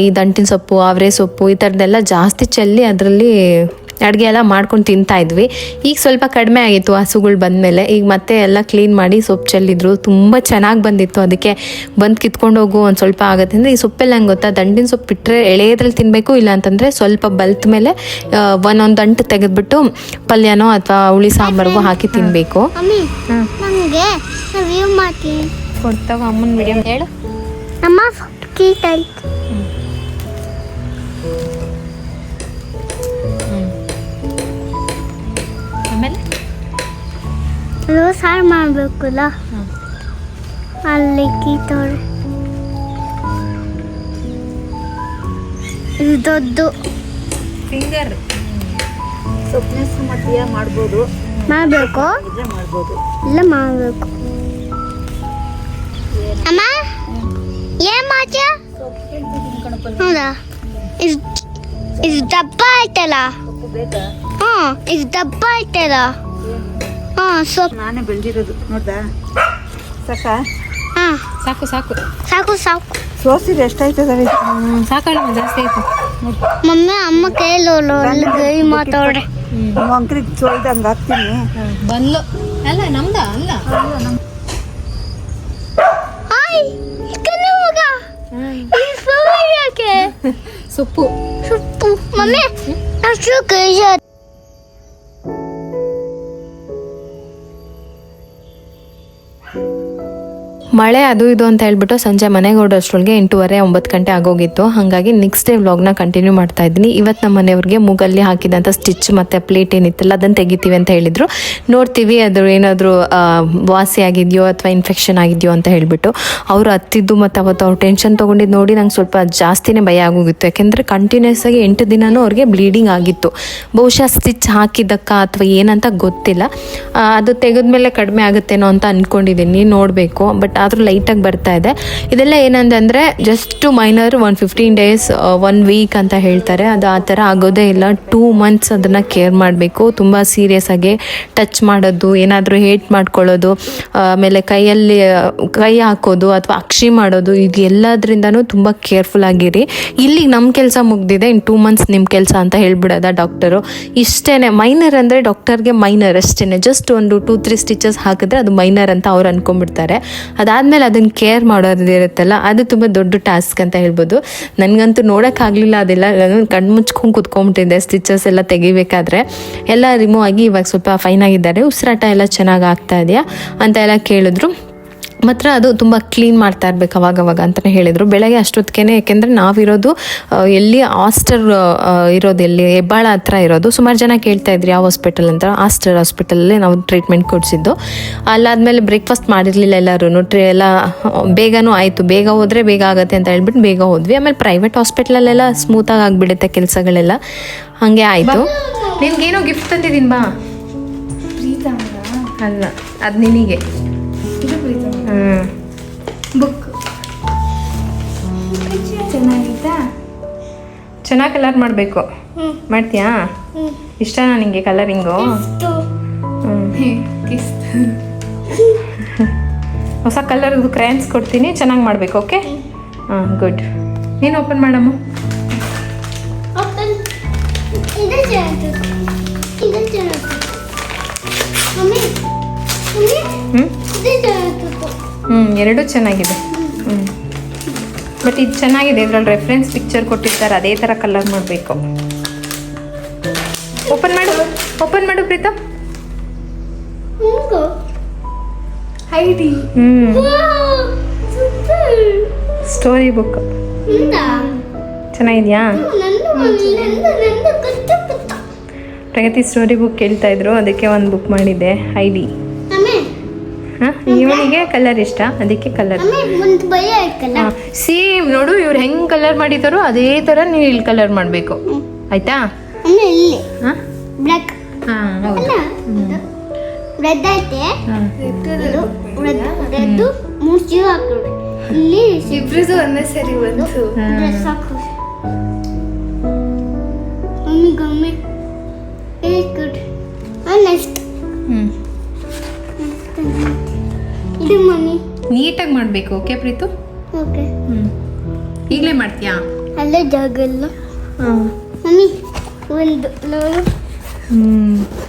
ಈ ದಂಟಿನ ಸೊಪ್ಪು, ಅವರೆ ಸೊಪ್ಪು ಈ ಥರದ್ದೆಲ್ಲ ಜಾಸ್ತಿ ಚೆಲ್ಲಿ ಅದರಲ್ಲಿ ಅಡುಗೆ ಎಲ್ಲ ಮಾಡ್ಕೊಂಡು ತಿಂತಾಯಿದ್ವಿ. ಈಗ ಸ್ವಲ್ಪ ಕಡಿಮೆ ಆಗಿತ್ತು ಹಸುಗಳು ಬಂದಮೇಲೆ. ಈಗ ಮತ್ತೆ ಎಲ್ಲ ಕ್ಲೀನ್ ಮಾಡಿ ಸೊಪ್ಪು ಚೆಲ್ಲಿದ್ರು. ತುಂಬ ಚೆನ್ನಾಗಿ ಬಂದಿತ್ತು. ಅದಕ್ಕೆ ಬಂದು ಕಿತ್ಕೊಂಡು ಹೋಗು ಒಂದು ಸ್ವಲ್ಪ ಆಗುತ್ತೆ ಅಂದರೆ ಈ ಸೊಪ್ಪೆಲ್ಲ ಹೆಂಗೆ ಗೊತ್ತಾ, ದಂಟಿನ ಸೊಪ್ಪು ಬಿಟ್ಟರೆ ಎಳೆಯದ್ರಲ್ಲಿ ತಿನ್ನಬೇಕು, ಇಲ್ಲ ಅಂತಂದರೆ ಸ್ವಲ್ಪ ಬಲ್ತ ಮೇಲೆ ಒಂದೊಂದು ದಂಟು ತೆಗೆದ್ಬಿಟ್ಟು ಪಲ್ಯನೋ ಅಥವಾ ಹುಳಿ ಸಾಂಬಾರಿಗೂ ಹಾಕಿ ತಿನ್ನಬೇಕು. ಮಮ್ಮಿ ನನಗೆ ರಿವ್ಯೂ ಮಾಡ್ತೀನಿ. ಕೊಡ್ತಾವ ಅಮ್ಮನ ವಿಡಿಯೋ ಹೇಳು. ಅಮ್ಮ ಕೀಟ್ ಆಯ್ತು. ಆಮೇಲೆ ಸಾರು ಮಾಡಬೇಕಲ್ಲ, ಅಲ್ಲಿ ಕೀತವ್ರೆ. ಇದು ದೊಡ್ಡ ಫಿಂಗರ್ ಸೊಪ್ಪನೆ ಮಟ್ಟಿಗೆ ಮಾಡ್ಬೋದು, ಮಾಡಬೇಕು ಇದ್ರೆ ಮಾಡ್ಬೋದು. ಇಲ್ಲ ಮಾಡಬೇಕು. ಅಮ್ಮ ಏನ್ ಮಾಡ್ತೀಯ? ಹೌದಾ, ಇದು ದಪ್ಪ ಆಯ್ತಲ್ಲ. ಬೇಕಾ? ಇದು ದಪ್ಪ ಆಯ್ತಲ್ಲ. ಸೊಪ್ಪು ನಾನೇ ಬೆಳೆದಿರೋದು ನೋಡ್ದಾ? ಸಾಕಾ? ಸಾಕು ಸಾಕು ಸಾಕು ಸಾಕು. ಸೋಸಿದ್ರೆ ಎಷ್ಟಾಯ್ತದ? ಸಾಕಲ್ಲ ಜಾಸ್ತಿ ಆಯ್ತು. ಮಮ್ಮಿ ಅಮ್ಮ ಕೈಲೋಳು ಗೈ ಮಾತಾಡ್ರೆ ಅಂಕ್ರಿಗೆ ಸೋಲ್ದಂಗೆ ಹಾಕ್ತೀನಿ. ಬಂದ್ಲು ಅಲ್ಲ ನಮ್ದ ಅಲ್ಲ ಸೊಪ್ಪು ಸೊಪ್ಪು. ಮಮ್ಮಿ ಅಷ್ಟು ಕೈ ಮಳೆ ಅದು ಇದು ಅಂತ ಹೇಳ್ಬಿಟ್ಟು ಸಂಜೆ ಮನೆಗೆ ಹೊರಡೋಷ್ಟ್ರೊಳಗೆ 8:30-9 ಗಂಟೆ ಆಗೋಗಿತ್ತು. ಹಾಗಾಗಿ ನೆಕ್ಸ್ಟ್ ಡೇ ವ್ಲಾಗ್ನ ಕಂಟಿನ್ಯೂ ಮಾಡ್ತಾ ಇದ್ದೀನಿ. ಇವತ್ತು ನಮ್ಮ ಮನೆಯವ್ರಿಗೆ ಮೂಗಲ್ಲಿ ಹಾಕಿದಂಥ ಸ್ಟಿಚ್ ಮತ್ತು ಪ್ಲೇಟ್ ಏನಿತ್ತಲ್ಲ ಅದನ್ನು ತೆಗಿತೀವಿ ಅಂತ ಹೇಳಿದರು. ನೋಡ್ತೀವಿ ಅದು ಏನಾದರೂ ವಾಸಿ ಆಗಿದೆಯೋ ಅಥವಾ ಇನ್ಫೆಕ್ಷನ್ ಆಗಿದೆಯೋ ಅಂತ ಹೇಳಿಬಿಟ್ಟು ಅವರು ಹತ್ತಿದ್ದು ಮತ್ತು ಅವತ್ತು ಅವ್ರು ಟೆನ್ಷನ್ ತೊಗೊಂಡಿದ್ದು ನೋಡಿ ನಂಗೆ ಸ್ವಲ್ಪ ಜಾಸ್ತಿನೇ ಭಯ ಆಗೋಗಿತ್ತು. ಯಾಕೆಂದರೆ ಕಂಟಿನ್ಯೂಸ್ ಆಗಿ 8 ದಿನವೂ ಅವ್ರಿಗೆ ಬ್ಲೀಡಿಂಗ್ ಆಗಿತ್ತು. ಬಹುಶಃ ಸ್ಟಿಚ್ ಹಾಕಿದ್ದಕ್ಕ ಅಥವಾ ಏನಂತ ಗೊತ್ತಿಲ್ಲ. ಅದು ತೆಗೆದ್ಮೇಲೆ ಕಡಿಮೆ ಆಗುತ್ತೇನೋ ಅಂತ ಅಂದ್ಕೊಂಡಿದ್ದೀನಿ, ನೋಡಬೇಕು. ಬಟ್ ಆದರೂ ಲೈಟಾಗಿ ಬರ್ತಾ ಇದೆ. ಇದೆಲ್ಲ ಏನಂತಂದರೆ ಜಸ್ಟ್ ಮೈನರ್ 15 ಡೇಸ್ 1 ವೀಕ್ ಅಂತ ಹೇಳ್ತಾರೆ. ಅದು ಆ ಥರ ಆಗೋದೇ ಇಲ್ಲ. 2 ಮಂತ್ಸ್ ಅದನ್ನು ಕೇರ್ ಮಾಡಬೇಕು. ತುಂಬ ಸೀರಿಯಸ್ ಆಗಿ ಟಚ್ ಮಾಡೋದು, ಏನಾದರೂ ಹೇಟ್ ಮಾಡ್ಕೊಳ್ಳೋದು, ಆಮೇಲೆ ಕೈಯಲ್ಲಿ ಕೈ ಹಾಕೋದು ಅಥವಾ ಅಕ್ಷಿ ಮಾಡೋದು, ಇದು ಎಲ್ಲದರಿಂದನೂ ತುಂಬ ಕೇರ್ಫುಲ್ ಆಗಿರಿ. ಇಲ್ಲಿಗೆ ನಮ್ಮ ಕೆಲಸ ಮುಗ್ದಿದೆ, ಇನ್ನು 2 ಮಂತ್ಸ್ ನಿಮ್ಮ ಕೆಲಸ ಅಂತ ಹೇಳ್ಬಿಡೋದ ಡಾಕ್ಟರು. ಇಷ್ಟೇ. ಮೈನರ್ ಅಂದರೆ ಡಾಕ್ಟರ್ಗೆ ಮೈನರ್ ಅಷ್ಟೇ. ಜಸ್ಟ್ ಒಂದು 2-3 ಸ್ಟಿಚಸ್ ಹಾಕಿದ್ರೆ ಅದು ಮೈನರ್ ಅಂತ ಅವ್ರು ಅಂದ್ಕೊಂಡ್ಬಿಡ್ತಾರೆ. ಅದಾದಮೇಲೆ ಅದನ್ನು ಕೇರ್ ಮಾಡೋದಿರುತ್ತಲ್ಲ, ಅದು ತುಂಬ ದೊಡ್ಡ ಟಾಸ್ಕ್ ಅಂತ ಹೇಳ್ಬೋದು. ನನಗಂತೂ ನೋಡೋಕ್ಕಾಗಲಿಲ್ಲ ಅದೆಲ್ಲ. ಕಣ್ಣು ಮುಚ್ಕೊಂಡು ಕೂತ್ಕೊಂಡ್ಬಿಟ್ಟಿದ್ದೆ ಸ್ಟಿಚಸ್ ಎಲ್ಲ ತೆಗಿಬೇಕಾದ್ರೆ. ಎಲ್ಲ ರಿಮೂವ್ ಆಗಿ ಇವಾಗ ಸ್ವಲ್ಪ ಫೈನ್ ಆಗಿದ್ದಾರೆ. ಉಸಿರಾಟ ಎಲ್ಲ ಚೆನ್ನಾಗಿ ಆಗ್ತಾ ಇದೆಯಾ ಅಂತ ಎಲ್ಲ ಕೇಳಿದ್ರು. ಮಾತ್ರ ಅದು ತುಂಬ ಕ್ಲೀನ್ ಮಾಡ್ತಾ ಇರ್ಬೇಕು ಅವಾಗವಾಗ ಅಂತಲೇ ಹೇಳಿದರು. ಬೆಳಗ್ಗೆ ಅಷ್ಟೊತ್ತಿಗೆ, ಯಾಕೆಂದರೆ ನಾವಿರೋದು ಎಲ್ಲಿ ಆಸ್ಟರ್ ಇರೋದು, ಎಲ್ಲಿ ಹೆಬ್ಬಾಳ ಹತ್ರ ಇರೋದು. ಸುಮಾರು ಜನ ಕೇಳ್ತಾ ಇದ್ರಿ ಯಾವ ಹಾಸ್ಪಿಟಲ್ ಅಂತ. ಆಸ್ಟರ್ ಹಾಸ್ಪಿಟಲಲ್ಲಿ ನಾವು ಟ್ರೀಟ್ಮೆಂಟ್ ಕೊಡಿಸಿದ್ದು. ಅಲ್ಲಾದಮೇಲೆ ಬ್ರೇಕ್ಫಾಸ್ಟ್ ಮಾಡಿರಲಿಲ್ಲ ಎಲ್ಲರೂ. ಎಲ್ಲ ಬೇಗನೂ ಆಯಿತು. ಬೇಗ ಹೋದರೆ ಬೇಗ ಆಗುತ್ತೆ ಅಂತ ಹೇಳ್ಬಿಟ್ಟು ಬೇಗ ಹೋದ್ವಿ. ಆಮೇಲೆ ಪ್ರೈವೇಟ್ ಹಾಸ್ಪಿಟ್ಲಲ್ಲೆಲ್ಲ ಸ್ಮೂತಾಗಿ ಆಗಿಬಿಡುತ್ತೆ ಕೆಲಸಗಳೆಲ್ಲ. ಹಾಗೆ ಆಯಿತು. ನಿನ್ಗೇನೋ ಗಿಫ್ಟ್ ತಂದಿದ್ದೀನಿ ಬಾ. ಅಲ್ಲ, ಅದು ನಿನಗೆ ಬುಕ್ ಚೆನ್ನಾಗಿತ್ತಾ? ಚೆನ್ನಾಗಿ ಕಲರ್ ಮಾಡಬೇಕು. ಮಾಡ್ತೀಯಾ? ಇಷ್ಟನಾ ನಿಂಗೆ ಕಲರಿಂಗು? ಹೊಸ ಕಲರ್ದು ಕ್ರಯನ್ಸ್ ಕೊಡ್ತೀನಿ, ಚೆನ್ನಾಗಿ ಮಾಡಬೇಕು. ಓಕೆ? ಹಾಂ, ಗುಡ್. ನೀನು ಓಪನ್ ಮಾಡಮ್ಮ. ಎರಡೂ ಚೆನ್ನಾಗಿದೆ. ಬಟ್ ಇದು ಚೆನ್ನಾಗಿದೆ. ಇದರಲ್ಲಿ ರೆಫರೆನ್ಸ್ ಪಿಕ್ಚರ್ ಕೊಟ್ಟಿರ್ತಾರೆ, ಅದೇ ಥರ ಕಲರ್ ಮಾಡಬೇಕು. ಓಪನ್ ಮಾಡು ಪ್ರೀತಾ. ಸ್ಟೋರಿ ಬುಕ್ ಚೆನ್ನಾಗಿದೆಯಾ? ಪ್ರಗತಿ ಸ್ಟೋರಿ ಬುಕ್ ಕೇಳ್ತಾ ಇದ್ರು, ಅದಕ್ಕೆ ಒಂದು ಬುಕ್ ಮಾಡಿದ್ದೆ. ಐಡಿ. ಹಾಂ, ಇವನಿಗೆ ಕಲರ್ ಇಷ್ಟ, ಅದಕ್ಕೆ ಕಲರ್. ಸೇಮ್ ನೋಡು, ಇವ್ರು ಹೆಂಗೆ ಕಲರ್ ಮಾಡಿದಾರೋ ಅದೇ ಥರ ನೀನು ಇಲ್ಲಿ ಕಲರ್ ಮಾಡಬೇಕು. ಆಯ್ತಾ? ಅಮ್ಮ ಇಲ್ಲಿ ಹಾಂ ಬ್ಲ್ಯಾಕ್ ಹಾಂ ಹೌದು. ರೆಡ್ ಐತೆ. ಹಾಂ ಇದು ರೆಡ್ ಮೂರು ಜೀವ ಹಾಕೋದು. ಇಲ್ಲಿ ಇಬ್ರದ್ದು ಒಂದೇ ಸರಿ ಬಂತು. ಡ್ರೆಸ್ ಹಾಕೋದು. Mummy very good. ನೆಕ್ಸ್ಟ್ ಹ್ಞೂ ಇದು ಮಮ್ಮಿ. ನೀಟಾಗಿ ಮಾಡಬೇಕು. ಓಕೆ ಪ್ರೀತು? ಓಕೆ. ಹ್ಞೂ ಈಗಲೇ ಮಾಡ್ತೀಯಾ? ಅಲ್ಲೇ ಜಾಗ ಇಲ್ಲ. ಹಾಂ ಮಮ್ಮಿ ಒಂದು ನೋಡು.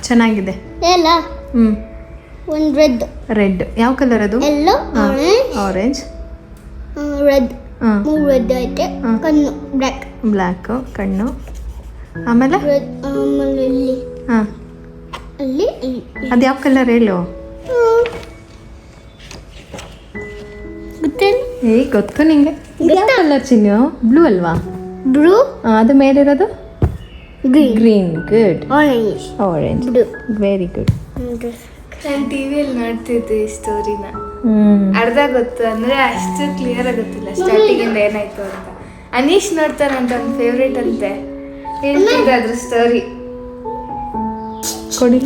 ಚೆನ್ನಾಗಿದೆ. ಎಲ್ಲ ಹ್ಞೂ ಒಂದು ರೆಡ್ ರೆಡ್. ಯಾವ ಕಲರ್ ಅದು? ಎಲ್ಲೋ ಆರೆಂಜ್ ಆರೆಂಜ್. ರೆಡ್ ಹಾಂ ಮೂರು ರೆಡ್ ಐತೆ. ಹಾಂ. ಕಣ್ಣು ಬ್ಲ್ಯಾಕ್. ಬ್ಲ್ಯಾಕು ಕಣ್ಣು. ಆಮೇಲೆ ರೆಡ್. ಆಮೇಲೆ ಇಲ್ಲಿ ಹಾಂ ಅಲ್ಲಿ ಅದು ಯಾವ ಕಲರ್ ಹೇಳು? ಗೊತ್ತೇನು? ಗೊತ್ತು ನಿಂಗೆ. ಯಾವ ಕಲರ್ ಚಿನ್ನು? ಬ್ಲೂ ಅಲ್ವಾ? ಬ್ಲೂ ಅದು ಮೇಲಿರೋದು green green. Good. Orange orange. Blue. Very good. ನಾನು ಟಿವಿಯಲ್ಲಿ ನೋಡ್ತಿದ್ದೆ ಈ ಸ್ಟೋರಿನ. ಹ್ಞೂ ಅರ್ಧ ಗೊತ್ತು ಅಂದ್ರೆ ಅಷ್ಟು ಕ್ಲಿಯರ್ ಆಗುತ್ತಿಲ್ಲ ಸ್ಟಾರ್ಟಿಂಗ್ ಇಂದ ಏನಾಯ್ತು ಅಂತ. ಅನೀಶ್ ನೋಡ್ತಾನಂತ ಅವ್ನ ಫೇವ್ರೇಟ್ ಅಂತೆ, ಹೇಳ್ತಿದ್ದೆ ಅದ್ರ ಸ್ಟೋರಿ. ಕೊಡಿ.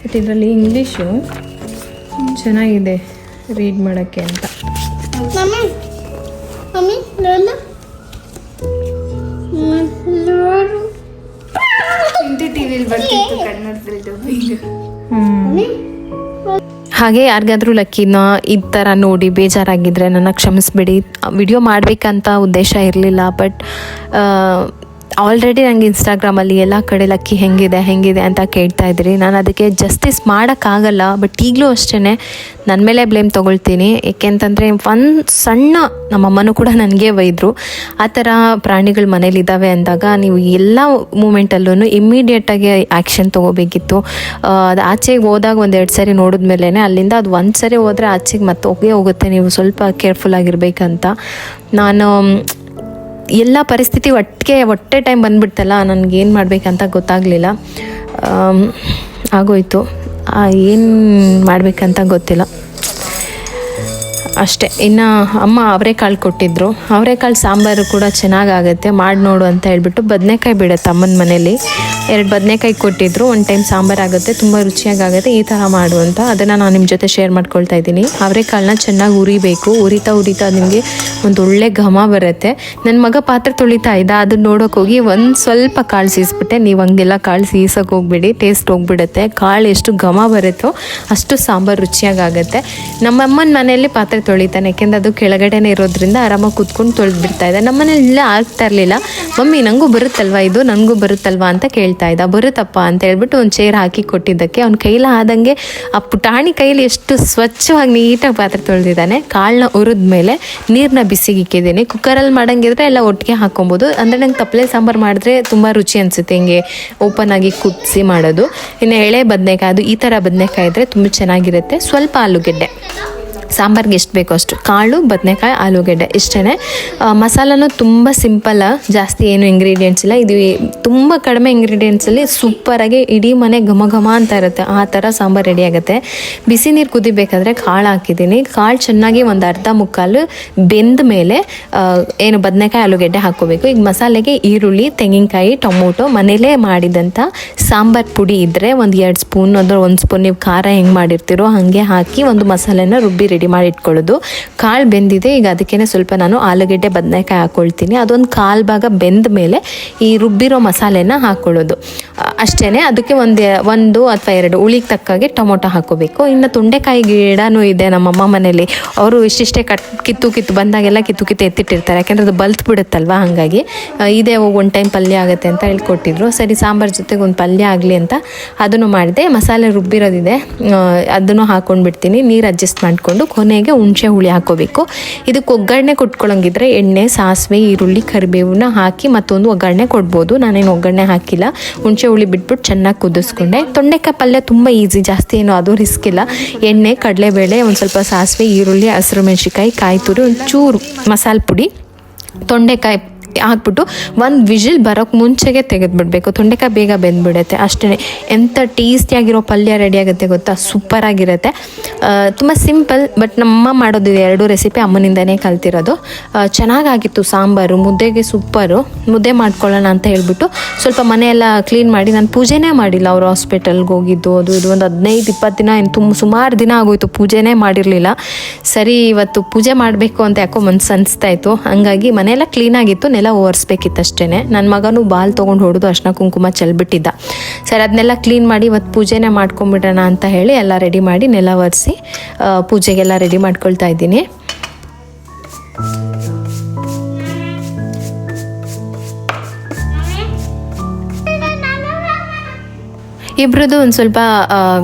ಬಟ್ ಇದರಲ್ಲಿ ಇಂಗ್ಲೀಷು ಚೆನ್ನಾಗಿದೆ ರೀಡ್ ಮಾಡೋಕ್ಕೆ ಅಂತ. ಮಮ್ಮಿ ಮಮ್ಮಿ ನೋಡು. ನೋಡು. ಚಿಂಟು ಟಿವಿಲಿ ಬರ್ತಿತ್ತು ಕನ್ನಡದಲ್ಲಿ ಡಬ್ಬಿಂಗ್. ಮಮ್ಮಿ ಹಾಗೆ ಯಾರಿಗಾದ್ರೂ ಲಕ್ಕಿನ ಈ ಥರ ನೋಡಿ ಬೇಜಾರಾಗಿದ್ದರೆ ನನ್ನ ಕ್ಷಮಿಸ್ಬಿಡಿ. ವಿಡಿಯೋ ಮಾಡಬೇಕಂತ ಉದ್ದೇಶ ಇರಲಿಲ್ಲ, ಬಟ್ ಆಲ್ರೆಡಿ ನನಗೆ ಇನ್ಸ್ಟಾಗ್ರಾಮಲ್ಲಿ ಎಲ್ಲ ಕಡೆ ಲಕ್ಕಿ ಹೆಂಗಿದೆ ಅಂತ ಕೇಳ್ತಾ ಇದ್ರಿ. ನಾನು ಅದಕ್ಕೆ ಜಸ್ಟಿಸ್ ಮಾಡೋಕ್ಕಾಗಲ್ಲ, ಬಟ್ ಈಗಲೂ ಅಷ್ಟೇ ನನ್ನ ಮೇಲೆ ಬ್ಲೇಮ್ ತೊಗೊಳ್ತೀನಿ. ಏಕೆಂತಂದರೆ ಒಂದು ಸಣ್ಣ ನಮ್ಮಮ್ಮನೂ ಕೂಡ ನನಗೆ ಬೈದರು. ಆ ಥರ ಪ್ರಾಣಿಗಳು ಮನೇಲಿದ್ದಾವೆ ಅಂದಾಗ ನೀವು ಎಲ್ಲ ಮೂಮೆಂಟಲ್ಲೂ ಇಮ್ಮಿಡಿಯೇಟಾಗಿ ಆ್ಯಕ್ಷನ್ ತೊಗೋಬೇಕಿತ್ತು. ಅದು ಆಚೆಗೆ ಹೋದಾಗ ಒಂದೆರಡು ಸರಿ ನೋಡಿದ್ಮೇಲೆ ಅಲ್ಲಿಂದ ಅದು ಒಂದು ಸರಿ ಹೋದರೆ ಆಚೆಗೆ ಮತ್ತೆ ಹೋಗುತ್ತೆ. ನೀವು ಸ್ವಲ್ಪ ಕೇರ್ಫುಲ್ ಆಗಿರ್ಬೇಕಂತ. ನಾನು ಎಲ್ಲ ಪರಿಸ್ಥಿತಿ ಒಟ್ಟೆ ಟೈಮ್ ಬಂದುಬಿಡ್ತಲ್ಲ, ನನಗೇನು ಮಾಡಬೇಕಂತ ಗೊತ್ತಾಗಲಿಲ್ಲ. ಆಗೋಯ್ತು. ಏನು ಮಾಡಬೇಕಂತ ಗೊತ್ತಿಲ್ಲ ಅಷ್ಟೇ. ಇನ್ನು ಅಮ್ಮ ಅವರೆಕಾಳು ಕೊಟ್ಟಿದ್ದರು. ಅವರೆಕಾಳು ಸಾಂಬಾರು ಕೂಡ ಚೆನ್ನಾಗಾಗುತ್ತೆ, ಮಾಡಿ ನೋಡು ಅಂತ ಹೇಳ್ಬಿಟ್ಟು ಬದನೆಕಾಯಿ ಬಿಡುತ್ತೆ ಅಮ್ಮನ ಮನೇಲಿ. 2 ಬದನೆಕಾಯಿ ಕೊಟ್ಟಿದ್ದರು. ಒಂದು ಟೈಮ್ ಸಾಂಬಾರು ಆಗುತ್ತೆ, ತುಂಬ ರುಚಿಯಾಗುತ್ತೆ, ಈ ಥರ ಮಾಡು ಅಂತ. ಅದನ್ನು ನಾನು ನಿಮ್ಮ ಜೊತೆ ಶೇರ್ ಮಾಡ್ಕೊಳ್ತಾ ಇದ್ದೀನಿ. ಅವರೆಕಾಳನ್ನ ಚೆನ್ನಾಗಿ ಉರಿಬೇಕು. ಉರಿತಾ ನಿಮಗೆ ಒಂದು ಒಳ್ಳೆ ಘಮ ಬರುತ್ತೆ. ನನ್ನ ಮಗ ಪಾತ್ರೆ ತೊಳಿತಾ ಇದ್ದ, ಅದನ್ನ ನೋಡೋಕೆ ಹೋಗಿ ಒಂದು ಸ್ವಲ್ಪ ಕಾಳು ಸೀಸ್ಬಿಟ್ಟೆ. ನೀವು ಹಂಗೆಲ್ಲ ಕಾಳು ಸೀಸೋಕೆ ಹೋಗ್ಬಿಡಿ, ಟೇಸ್ಟ್ ಹೋಗ್ಬಿಡುತ್ತೆ. ಕಾಳು ಎಷ್ಟು ಘಮ ಬರುತ್ತೋ ಅಷ್ಟು ಸಾಂಬಾರು ರುಚಿಯಾಗುತ್ತೆ. ನಮ್ಮ ಅಮ್ಮನ ಮನೆಯಲ್ಲಿ ಪಾತ್ರೆ ತೊಳಿತಾನೆ, ಯಾಕೆಂದ್ರೆ ಅದು ಕೆಳಗಡೆನೇ ಇರೋದ್ರಿಂದ ಆರಾಮಾಗಿ ಕೂತ್ಕೊಂಡು ತೊಳೆದ್ಬಿಡ್ತಾ ಇದೆ. ನಮ್ಮ ಮನೇಲಿ ಇಲ್ಲ ಆಗ್ತಾ ಇರಲಿಲ್ಲ. ಮಮ್ಮಿ ನನಗೂ ಬರುತ್ತಲ್ವಾ ಇದು, ನನಗೂ ಬರುತ್ತಲ್ವಾ ಅಂತ ಕೇಳ್ತಾ ಇದ್ದ. ಬರುತ್ತಪ್ಪ ಅಂತ ಹೇಳ್ಬಿಟ್ಟು ಒಂದು ಚೇರ್ ಹಾಕಿ ಕೊಟ್ಟಿದ್ದಕ್ಕೆ ಅವ್ನ ಕೈಲ ಆದಂಗೆ ಆ ಪುಟಾಣಿ ಕೈಲಿ ಎಷ್ಟು ಸ್ವಚ್ಛವಾಗಿ ನೀಟಾಗಿ ಪಾತ್ರೆ ತೊಳೆದಿದ್ದಾನೆ. ಕಾಳನ್ನ ಹುರಿದ್ಮೇಲೆ ನೀರನ್ನ ಬಿಸಿಗಿಕ್ಕಿದ್ದೀನಿ. ಕುಕ್ಕರಲ್ಲಿ ಮಾಡೋಂಗಿದ್ರೆ ಎಲ್ಲ ಒಟ್ಟಿಗೆ ಹಾಕೊಬೋದು. ಅಂದರೆ ನಂಗೆ ತಪ್ಪಲೆ ಸಾಂಬಾರು ಮಾಡಿದ್ರೆ ತುಂಬ ರುಚಿ ಅನಿಸುತ್ತೆ, ಹಿಂಗೆ ಓಪನ್ ಆಗಿ ಕುದಿಸಿ ಮಾಡೋದು. ಇನ್ನು ಎಳೆ ಬದನೆಕಾಯಿ, ಅದು ಈ ಥರ ಬದನೆಕಾಯಿ ಇದ್ದರೆ ತುಂಬ ಚೆನ್ನಾಗಿರುತ್ತೆ. ಸ್ವಲ್ಪ ಆಲೂಗೆಡ್ಡೆ, ಸಾಂಬಾರ್ಗೆ ಎಷ್ಟು ಬೇಕೋ ಅಷ್ಟು, ಕಾಳು, ಬದನೆಕಾಯಿ, ಆಲೂಗೆಡ್ಡೆ ಇಷ್ಟೇ. ಮಸಾಲನೂ ತುಂಬ ಸಿಂಪಲ್ಲ, ಜಾಸ್ತಿ ಏನು ಇಂಗ್ರೀಡಿಯೆಂಟ್ಸ್ ಇಲ್ಲ. ಇದು ತುಂಬ ಕಡಿಮೆ ಇಂಗ್ರೀಡಿಯೆಂಟ್ಸಲ್ಲಿ ಸೂಪರಾಗಿ ಇಡೀ ಮನೆ ಘಮ ಘಮ ಅಂತ ಇರುತ್ತೆ. ಆ ಥರ ಸಾಂಬಾರು ರೆಡಿ ಆಗುತ್ತೆ. ಬಿಸಿ ನೀರು ಕುದಿಬೇಕಾದ್ರೆ ಕಾಳು ಹಾಕಿದ್ದೀನಿ. ಕಾಳು ಚೆನ್ನಾಗಿ ಒಂದು ಅರ್ಧ ಮುಕ್ಕಾಲು ಬೆಂದ ಮೇಲೆ ಏನು ಬದನೆಕಾಯಿ, ಆಲೂಗೆಡ್ಡೆ ಹಾಕ್ಕೋಬೇಕು. ಈಗ ಮಸಾಲೆಗೆ ಈರುಳ್ಳಿ, ತೆಂಗಿನಕಾಯಿ, ಟೊಮೊಟೊ, ಮನೇಲೇ ಮಾಡಿದಂಥ ಸಾಂಬಾರು ಪುಡಿ ಇದ್ದರೆ ಒಂದು 2 ಸ್ಪೂನ್ ಅಂದರೆ 1 ಸ್ಪೂನ್ ನೀವು ಖಾರ ಹೆಂಗೆ ಮಾಡಿರ್ತೀರೋ ಹಾಗೆ ಹಾಕಿ ಒಂದು ಮಸಾಲೆನ ರುಬ್ಬಿ ರೆಡಿ ಮಾಡಿ ಇಟ್ಕೊಳ್ಳೋದು. ಕಾಳು ಬೆಂದಿದೆ, ಈಗ ಅದಕ್ಕೇ ಸ್ವಲ್ಪ ನಾನು ಆಲೂಗೆಡ್ಡೆ, ಬದನೆಕಾಯಿ ಹಾಕ್ಕೊಳ್ತೀನಿ. ಅದೊಂದು 1/4 ಭಾಗ ಬೆಂದ ಮೇಲೆ ಈ ರುಬ್ಬಿರೋ ಮಸಾಲೆನ ಹಾಕ್ಕೊಳ್ಳೋದು ಅಷ್ಟೇ. ಅದಕ್ಕೆ ಒಂದು ಅಥವಾ 2 ಉಳಿಗೆ ತಕ್ಕಾಗೆ ಟೊಮೊಟೊ ಹಾಕ್ಕೋಬೇಕು. ಇನ್ನು ತೊಂಡೆಕಾಯಿ ಗಿಡನೂ ಇದೆ ನಮ್ಮಮ್ಮ ಮನೇಲಿ. ಅವರು ಇಷ್ಟಿಷ್ಟೇ ಕಿತ್ತು ಬಂದಾಗೆಲ್ಲ ಕಿತ್ತು ಎತ್ತಿಟ್ಟಿರ್ತಾರೆ, ಯಾಕೆಂದರೆ ಅದು ಬಲ್ತ್ ಬಿಡುತ್ತಲ್ವ. ಹಾಗಾಗಿ ಇದೇ ಒಂದು ಟೈಮ್ ಪಲ್ಯ ಆಗುತ್ತೆ ಅಂತ ಹೇಳ್ಕೊಟ್ಟಿದ್ರು. ಸರಿ ಸಾಂಬಾರು ಜೊತೆಗೆ ಒಂದು ಪಲ್ಯ ಆಗಲಿ ಅಂತ ಅದನ್ನು ಮಾಡಿದೆ. ಮಸಾಲೆ ರುಬ್ಬಿರೋದಿದೆ, ಅದನ್ನು ಹಾಕ್ಕೊಂಡ್ಬಿಡ್ತೀನಿ. ನೀರು ಅಡ್ಜಸ್ಟ್ ಮಾಡಿಕೊಂಡು ಕೊನೆಗೆ ಹುಣಸೆ ಹುಳಿ ಹಾಕ್ಕೋಬೇಕು. ಇದಕ್ಕೆ ಒಗ್ಗರಣೆ ಕೊಟ್ಕೊಳ್ಳೋಂಗಿದ್ರೆ ಎಣ್ಣೆ, ಸಾಸಿವೆ, ಈರುಳ್ಳಿ, ಕರಿಬೇವನ್ನ ಹಾಕಿ ಮತ್ತೊಂದು ಒಗ್ಗರಣೆ ಕೊಡ್ಬೋದು. ನಾನೇನು ಒಗ್ಗರಣೆ ಹಾಕಿಲ್ಲ, ಹುಣಸೆ ಹುಳಿ ಬಿಟ್ಬಿಟ್ಟು ಚೆನ್ನಾಗಿ ಕುದಿಸ್ಕೊಂಡೆ. ತೊಂಡೆಕಾಯಿ ಪಲ್ಯ ತುಂಬ ಈಸಿ, ಜಾಸ್ತಿ ಏನು ಅದು ರಿಸ್ಕ್ ಇಲ್ಲ. ಎಣ್ಣೆ, ಕಡಲೆಬೇಳೆ, ಒಂದು ಸ್ವಲ್ಪ ಸಾಸಿವೆ, ಈರುಳ್ಳಿ, ಹಸಿರು ಮೆಣಸಿಕಾಯಿ, ಕಾಯಿ ತುರಿ, ಒಂದು ಚೂರು ಮಸಾಲೆ ಪುಡಿ, ತೊಂಡೆಕಾಯಿ ಹಾಕ್ಬಿಟ್ಟು ಒಂದು ವಿಜಿಲ್ ಬರೋಕ್ಕೆ ಮುಂಚೆಗೆ ತೆಗೆದುಬಿಡ್ಬೇಕು. ತೊಂಡೆಕಾಯಿ ಬೇಗ ಬೆಂದ್ಬಿಡುತ್ತೆ ಅಷ್ಟೇ. ಎಂಥ ಟೇಸ್ಟಿಯಾಗಿರೋ ಪಲ್ಯ ರೆಡಿ ಆಗುತ್ತೆ ಗೊತ್ತಾ, ಸೂಪರಾಗಿರುತ್ತೆ. ತುಂಬ ಸಿಂಪಲ್, ಬಟ್ ನಮ್ಮ ಮಾಡೋದು ಎರಡು ರೆಸಿಪಿ ಅಮ್ಮನಿಂದನೇ ಕಲ್ತಿರೋದು. ಚೆನ್ನಾಗಾಗಿತ್ತು ಸಾಂಬಾರು, ಮುದ್ದೆಗೆ ಸೂಪರು. ಮುದ್ದೆ ಮಾಡ್ಕೊಳ್ಳೋಣ ಅಂತ ಹೇಳ್ಬಿಟ್ಟು ಸ್ವಲ್ಪ ಮನೆಯೆಲ್ಲ ಕ್ಲೀನ್ ಮಾಡಿ, ನಾನು ಪೂಜೆನೇ ಮಾಡಿಲ್ಲ. ಅವರು ಹಾಸ್ಪಿಟಲ್ಗೆ ಹೋಗಿದ್ದು ಅದು ಇದು ಒಂದು 15-20 ದಿನ ಏನು ಸುಮಾರು ದಿನ ಆಗೋಯ್ತು ಪೂಜೆನೇ ಮಾಡಿರಲಿಲ್ಲ. ಸರಿ ಇವತ್ತು ಪೂಜೆ ಮಾಡಬೇಕು ಅಂತ ಯಾಕೋ ಮನ್ಸು ಅನಿಸ್ತಾ ಇತ್ತು. ಹಂಗಾಗಿ ಮನೆಯೆಲ್ಲ ಕ್ಲೀನಾಗಿತ್ತು, ನೆಲ ಒರೆಸ್ಬೇಕಿತ್ತು ಅಷ್ಟೇ. ನನ್ನ ಮಗನೂ ಬಾಲ್ ತೊಗೊಂಡು ಹೊಡೆದು ಅರ್ಶಿನ ಕುಂಕುಮ ಚೆಲ್ಬಿಟ್ಟಿದ್ದ. ಸರಿ ಅದನ್ನೆಲ್ಲ ಕ್ಲೀನ್ ಮಾಡಿ ಇವತ್ತು ಪೂಜೆನೇ ಮಾಡ್ಕೊಂಬಿಡೋಣ ಅಂತ ಹೇಳಿ ಎಲ್ಲ ರೆಡಿ ಮಾಡಿ ನೆಲ ಒರೆಸಿ ಪೂಜೆಗೆಲ್ಲ ರೆಡಿ ಮಾಡ್ಕೊಳ್ತಾ ಇದ್ದೀನಿ. ಇಬ್ಬರದ್ದು ಒಂದು ಸ್ವಲ್ಪ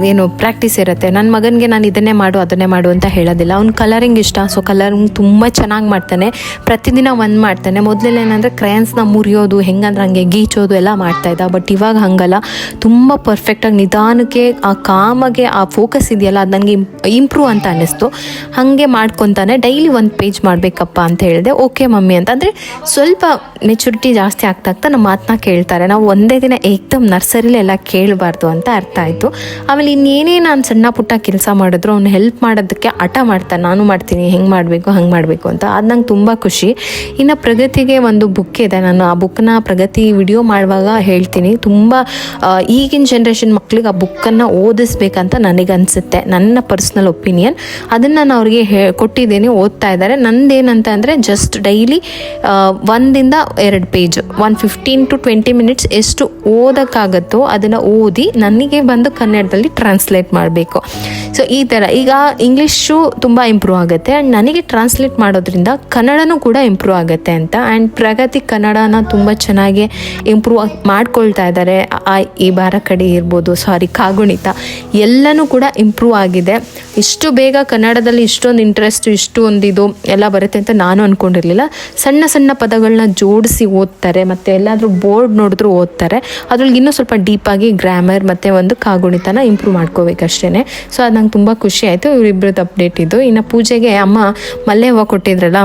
ಏನು ಪ್ರಾಕ್ಟೀಸ್ ಇರುತ್ತೆ. ನನ್ನ ಮಗನಿಗೆ ನಾನು ಇದನ್ನೇ ಮಾಡು ಅದನ್ನೇ ಮಾಡು ಅಂತ ಹೇಳೋದಿಲ್ಲ. ಅವ್ನು ಕಲರಿಂಗ್ ಇಷ್ಟ, ಸೊ ಕಲರಿಂಗ್ ತುಂಬ ಚೆನ್ನಾಗಿ ಮಾಡ್ತಾನೆ. ಪ್ರತಿದಿನ ಒಂದು ಮಾಡ್ತಾನೆ. ಮೊದಲೆಲ್ಲ ಏನಂದರೆ ಕ್ರಯನ್ಸ್ನ ಮುರಿಯೋದು, ಹೆಂಗಂದ್ರೆ ಹಂಗೆ ಗೀಚೋದು ಎಲ್ಲ ಮಾಡ್ತಾಯಿದ್ದ. ಬಟ್ ಇವಾಗ ಹಾಗಲ್ಲ, ತುಂಬ ಪರ್ಫೆಕ್ಟಾಗಿ ನಿಧಾನಕ್ಕೆ ಆ ಕಾಮಗೆ ಆ ಫೋಕಸ್ ಇದೆಯಲ್ಲ ಅದು ನನಗೆ ಇಂಪ್ರೂವ್ ಅಂತ ಅನ್ನಿಸ್ತು. ಹಾಗೆ ಮಾಡ್ಕೊತಾನೆ. ಡೈಲಿ ಒಂದು ಪೇಜ್ ಮಾಡಬೇಕಪ್ಪ ಅಂತ ಹೇಳಿದೆ. ಓಕೆ ಮಮ್ಮಿ ಅಂತ. ಅಂದರೆ ಸ್ವಲ್ಪ ಮೆಚುರಿಟಿ ಜಾಸ್ತಿ ಆಗ್ತಾ ನಮ್ಮ ಮಾತನ್ನ ಕೇಳ್ತಾರೆ. ನಾವು ಒಂದೇ ದಿನ ಏಕ್ದಮ್ ನರ್ಸರಿಲಿ ಎಲ್ಲ ಕೇಳಬಾರ್ದು ಅಂತ ಅರ್ಥ ಆಯಿತು. ಆಮೇಲೆ ಇನ್ನೇನೇ ನಾನು ಸಣ್ಣ ಪುಟ್ಟ ಕೆಲಸ ಮಾಡಿದ್ರು ಅವ್ನು ಹೆಲ್ಪ್ ಮಾಡೋದಕ್ಕೆ ಹಠ ಮಾಡ್ತಾನೆ. ನಾನು ಮಾಡ್ತೀನಿ, ಹೆಂಗೆ ಮಾಡಬೇಕು ಹಂಗೆ ಮಾಡಬೇಕು ಅಂತ. ಅದು ನಂಗೆ ತುಂಬ ಖುಷಿ. ಇನ್ನು ಪ್ರಗತಿಗೆ ಒಂದು ಬುಕ್ ಇದೆ, ನಾನು ಆ ಬುಕ್ಕನ್ನ ಪ್ರಗತಿ ವಿಡಿಯೋ ಮಾಡುವಾಗ ಹೇಳ್ತೀನಿ. ತುಂಬ ಈಗಿನ ಜನ್ರೇಷನ್ ಮಕ್ಳಿಗೆ ಆ ಬುಕ್ಕನ್ನು ಓದಿಸ್ಬೇಕಂತ ನನಗನ್ಸುತ್ತೆ, ನನ್ನ ಪರ್ಸ್ನಲ್ ಒಪಿನಿಯನ್. ಅದನ್ನು ನಾನು ಅವ್ರಿಗೆ ಕೊಟ್ಟಿದ್ದೀನಿ, ಓದ್ತಾ ಇದ್ದಾರೆ. ನಂದೇನಂತ ಅಂದರೆ just daily 1-2 page 15 to 20 minutes ಎಷ್ಟು ಓದೋಕ್ಕಾಗತ್ತೋ ಅದನ್ನು ಓದಿ ನನಗೆ ಬಂದು ಕನ್ನಡದಲ್ಲಿ ಟ್ರಾನ್ಸ್ಲೇಟ್ ಮಾಡಬೇಕು. ಸೊ ಈ ಥರ ಈಗ ಇಂಗ್ಲೀಷು ತುಂಬ ಇಂಪ್ರೂವ್ ಆಗುತ್ತೆ ಆ್ಯಂಡ್ ನನಗೆ ಟ್ರಾನ್ಸ್ಲೇಟ್ ಮಾಡೋದ್ರಿಂದ ಕನ್ನಡನೂ ಕೂಡ ಇಂಪ್ರೂವ್ ಆಗುತ್ತೆ ಅಂತ. ಆ್ಯಂಡ್ ಪ್ರಗತಿ ಕನ್ನಡನ ತುಂಬ ಚೆನ್ನಾಗಿ ಇಂಪ್ರೂವ್ ಮಾಡ್ಕೊಳ್ತಾ ಇದ್ದಾರೆ. ಈ ಬಾರ ಕಡೆ ಇರ್ಬೋದು, ಕಾಗುಣಿತ ಎಲ್ಲನೂ ಕೂಡ ಇಂಪ್ರೂವ್ ಆಗಿದೆ. ಇಷ್ಟು ಬೇಗ ಕನ್ನಡದಲ್ಲಿ ಇಷ್ಟೊಂದು ಇಂಟ್ರೆಸ್ಟ್, ಇಷ್ಟೊಂದಿದು ಎಲ್ಲ ಬರುತ್ತೆ ಅಂತ ನಾನು ಅಂದ್ಕೊಂಡಿರಲಿಲ್ಲ. ಸಣ್ಣ ಸಣ್ಣ ಪದಗಳನ್ನ ಜೋಡಿಸಿ ಓದ್ತಾರೆ, ಮತ್ತು ಎಲ್ಲಾದರೂ ಬೋರ್ಡ್ ನೋಡಿದ್ರು ಓದ್ತಾರೆ. ಅದ್ರೊಳಗೆ ಇನ್ನೂ ಸ್ವಲ್ಪ ಡೀಪಾಗಿ ಗ್ರಾಮರ್ ಮತ್ತು ಒಂದು ಕಾಗುಣಿತನ ಇಂಪ್ರೂವ್ ಮಾಡ್ಕೋಬೇಕಷ್ಟೇ. ಸೊ ಅದು ನಂಗೆ ತುಂಬ ಖುಷಿ ಆಯಿತು. ಇವರಿಬ್ಬರದ್ದು ಅಪ್ಡೇಟ್ ಇದು. ಇನ್ನು ಪೂಜೆಗೆ ಅಮ್ಮ ಮಲ್ಲೆ ಹೂವು ಕೊಟ್ಟಿದ್ರಲ್ಲ,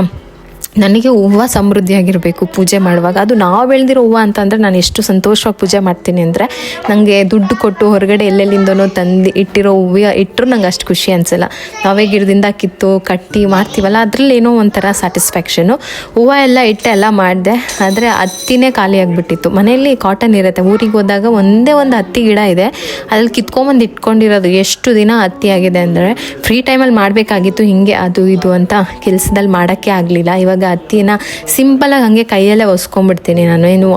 ನನಗೆ ಹೂವು ಸಮೃದ್ಧಿಯಾಗಿರಬೇಕು ಪೂಜೆ ಮಾಡುವಾಗ. ಅದು ನಾವು ಬೆಳೆದಿರೋ ಹೂವು ಅಂತಂದರೆ ನಾನು ಎಷ್ಟು ಸಂತೋಷವಾಗಿ ಪೂಜೆ ಮಾಡ್ತೀನಿ ಅಂದರೆ, ನನಗೆ ದುಡ್ಡು ಕೊಟ್ಟು ಹೊರಗಡೆ ಎಲ್ಲೆಲ್ಲಿಂದನೋ ತಂದು ಇಟ್ಟಿರೋ ಹೂವು ಇಟ್ಟರು ನಂಗೆ ಅಷ್ಟು ಖುಷಿ ಅನಿಸಲ್ಲ. ನಾವೇ ಗಿಡದಿಂದ ಕಿತ್ತು ಕಟ್ಟಿ ಮಾಡ್ತೀವಲ್ಲ, ಅದರಲ್ಲಿ ಏನೋ ಒಂಥರ ಸ್ಯಾಟಿಸ್ಫ್ಯಾಕ್ಷನು. ಹೂವು ಎಲ್ಲ ಇಟ್ಟೆ ಎಲ್ಲ ಮಾಡಿದೆ, ಆದರೆ ಹತ್ತಿನೇ ಖಾಲಿ ಆಗಿಬಿಟ್ಟಿತ್ತು. ಮನೆಯಲ್ಲಿ ಕಾಟನ್ ಇರುತ್ತೆ, ಊರಿಗೆ ಹೋದಾಗ ಒಂದೇ ಒಂದು ಹತ್ತಿ ಗಿಡ ಇದೆ, ಅದ್ರಲ್ಲಿ ಕಿತ್ಕೊಂಬಂದು ಇಟ್ಕೊಂಡಿರೋದು ಎಷ್ಟು ದಿನ ಹತ್ತಿ ಆಗಿದೆ ಅಂದರೆ, ಫ್ರೀ ಟೈಮಲ್ಲಿ ಮಾಡಬೇಕಾಗಿತ್ತು ಹಿಂಗೆ ಅದು ಇದು ಅಂತ, ಕೆಲಸದಲ್ಲಿ ಮಾಡೋಕ್ಕೆ ಆಗಲಿಲ್ಲ. ಇವಾಗ ಹತ್ತಿನ ಸಿಂಪಲಾಗಿ ಹಾಗೆ ಕೈಯಲ್ಲೇ ಒಸ್ಕೊಂಡ್ಬಿಡ್ತೀನಿ ನಾನು. ಏನು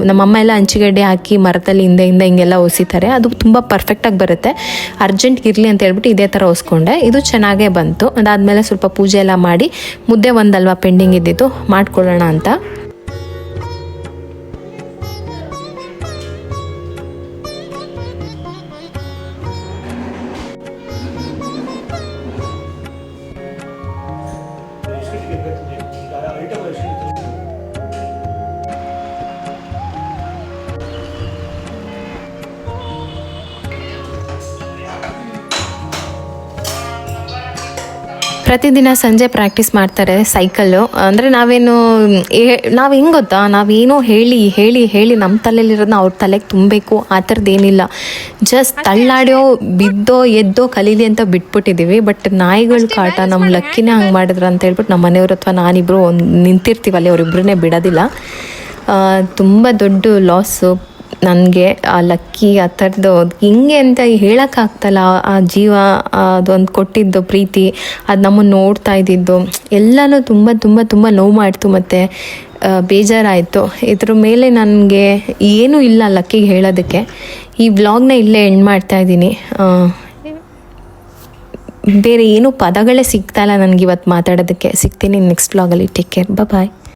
ನಮ್ಮಮ್ಮ ಎಲ್ಲ ಹಂಚಿಗಡ್ಡೆ ಹಾಕಿ ಮರದಲ್ಲಿ ಹಿಂದೆ ಹಿಂಗೆಲ್ಲ ಒಸಿತಾರೆ, ಅದು ತುಂಬ ಪರ್ಫೆಕ್ಟಾಗಿ ಬರುತ್ತೆ. ಅರ್ಜೆಂಟ್ ಇರಲಿ ಅಂತ ಹೇಳ್ಬಿಟ್ಟು ಇದೇ ಥರ ಒಸ್ಕೊಂಡೆ. ಇದು ಚೆನ್ನಾಗೇ ಬಂತು. ಅದಾದಮೇಲೆ ಸ್ವಲ್ಪ ಪೂಜೆ ಎಲ್ಲ ಮಾಡಿ, ಮುದ್ದೆ ಒಂದಲ್ವಾ ಪೆಂಡಿಂಗ್ ಇದ್ದಿದ್ದು ಮಾಡ್ಕೊಳ್ಳೋಣ ಅಂತ. ಪ್ರತಿದಿನ ಸಂಜೆ ಪ್ರಾಕ್ಟೀಸ್ ಮಾಡ್ತಾರೆ ಸೈಕಲ್ಲು. ಅಂದರೆ ನಾವು ಹೆಂಗೆ ಗೊತ್ತಾ, ನಾವೇನೋ ಹೇಳಿ ನಮ್ಮ ತಲೆಯಲ್ಲಿರೋದನ್ನ ಅವ್ರ ತಲೆಗೆ ತುಂಬಬೇಕು ಆ ಥರದ್ದೇನಿಲ್ಲ. ಜಸ್ಟ್ ತಳ್ಳಾಡ್ಯೋ ಬಿದ್ದೋ ಎದ್ದೋ ಕಲೀಲಿ ಅಂತ ಬಿಟ್ಬಿಟ್ಟಿದ್ದೀವಿ. ಬಟ್ ನಾಯಿಗಳ ಕಾಟ ನಮ್ಮ ಲಕ್ಕಿನೇ ಹಂಗೆ ಮಾಡಿದ್ರು ಅಂತ ಹೇಳ್ಬಿಟ್ಟು ನಮ್ಮ ಮನೆಯವ್ರ ಅಥವಾ ನಾನಿಬ್ಬರು ನಿಂತಿರ್ತೀವಲ್ಲಿ, ಅವರಿಬ್ಬರನ್ನೇ ಬಿಡೋದಿಲ್ಲ. ತುಂಬ ದೊಡ್ಡ ಲಾಸು ನನಗೆ ಆ ಲಕ್ಕಿ ಆ ಥರದ್ದು. ಹಿಂಗೆ ಅಂತ ಹೇಳೋಕ್ಕಾಗ್ತಲ್ಲ, ಆ ಜೀವ ಅದೊಂದು ಕೊಟ್ಟಿದ್ದು ಪ್ರೀತಿ, ಅದು ನಮ್ಮನ್ನು ನೋಡ್ತಾ ಇದ್ದಿದ್ದು ಎಲ್ಲನೂ ತುಂಬ ತುಂಬ ತುಂಬ ನೋವು ಮಾಡ್ತು ಮತ್ತು ಬೇಜಾರಾಯಿತು. ಇದ್ರ ಮೇಲೆ ನನಗೆ ಏನೂ ಇಲ್ಲ ಲಕ್ಕಿಗೆ ಹೇಳೋದಕ್ಕೆ. ಈ ವ್ಲಾಗ್ನ ಇಲ್ಲೇ ಎಂಡ್ ಮಾಡ್ತಾಯಿದ್ದೀನಿ. ಬೇರೆ ಏನೂ ಪದಗಳೇ ಸಿಗ್ತಾಯಿಲ್ಲ ನನಗೆ ಇವತ್ತು ಮಾತಾಡೋದಕ್ಕೆ. ಸಿಗ್ತೀನಿ ನೆಕ್ಸ್ಟ್ ವ್ಲಾಗಲ್ಲಿ. ಟೇಕ್ ಕೇರ್, ಬಾಯ್.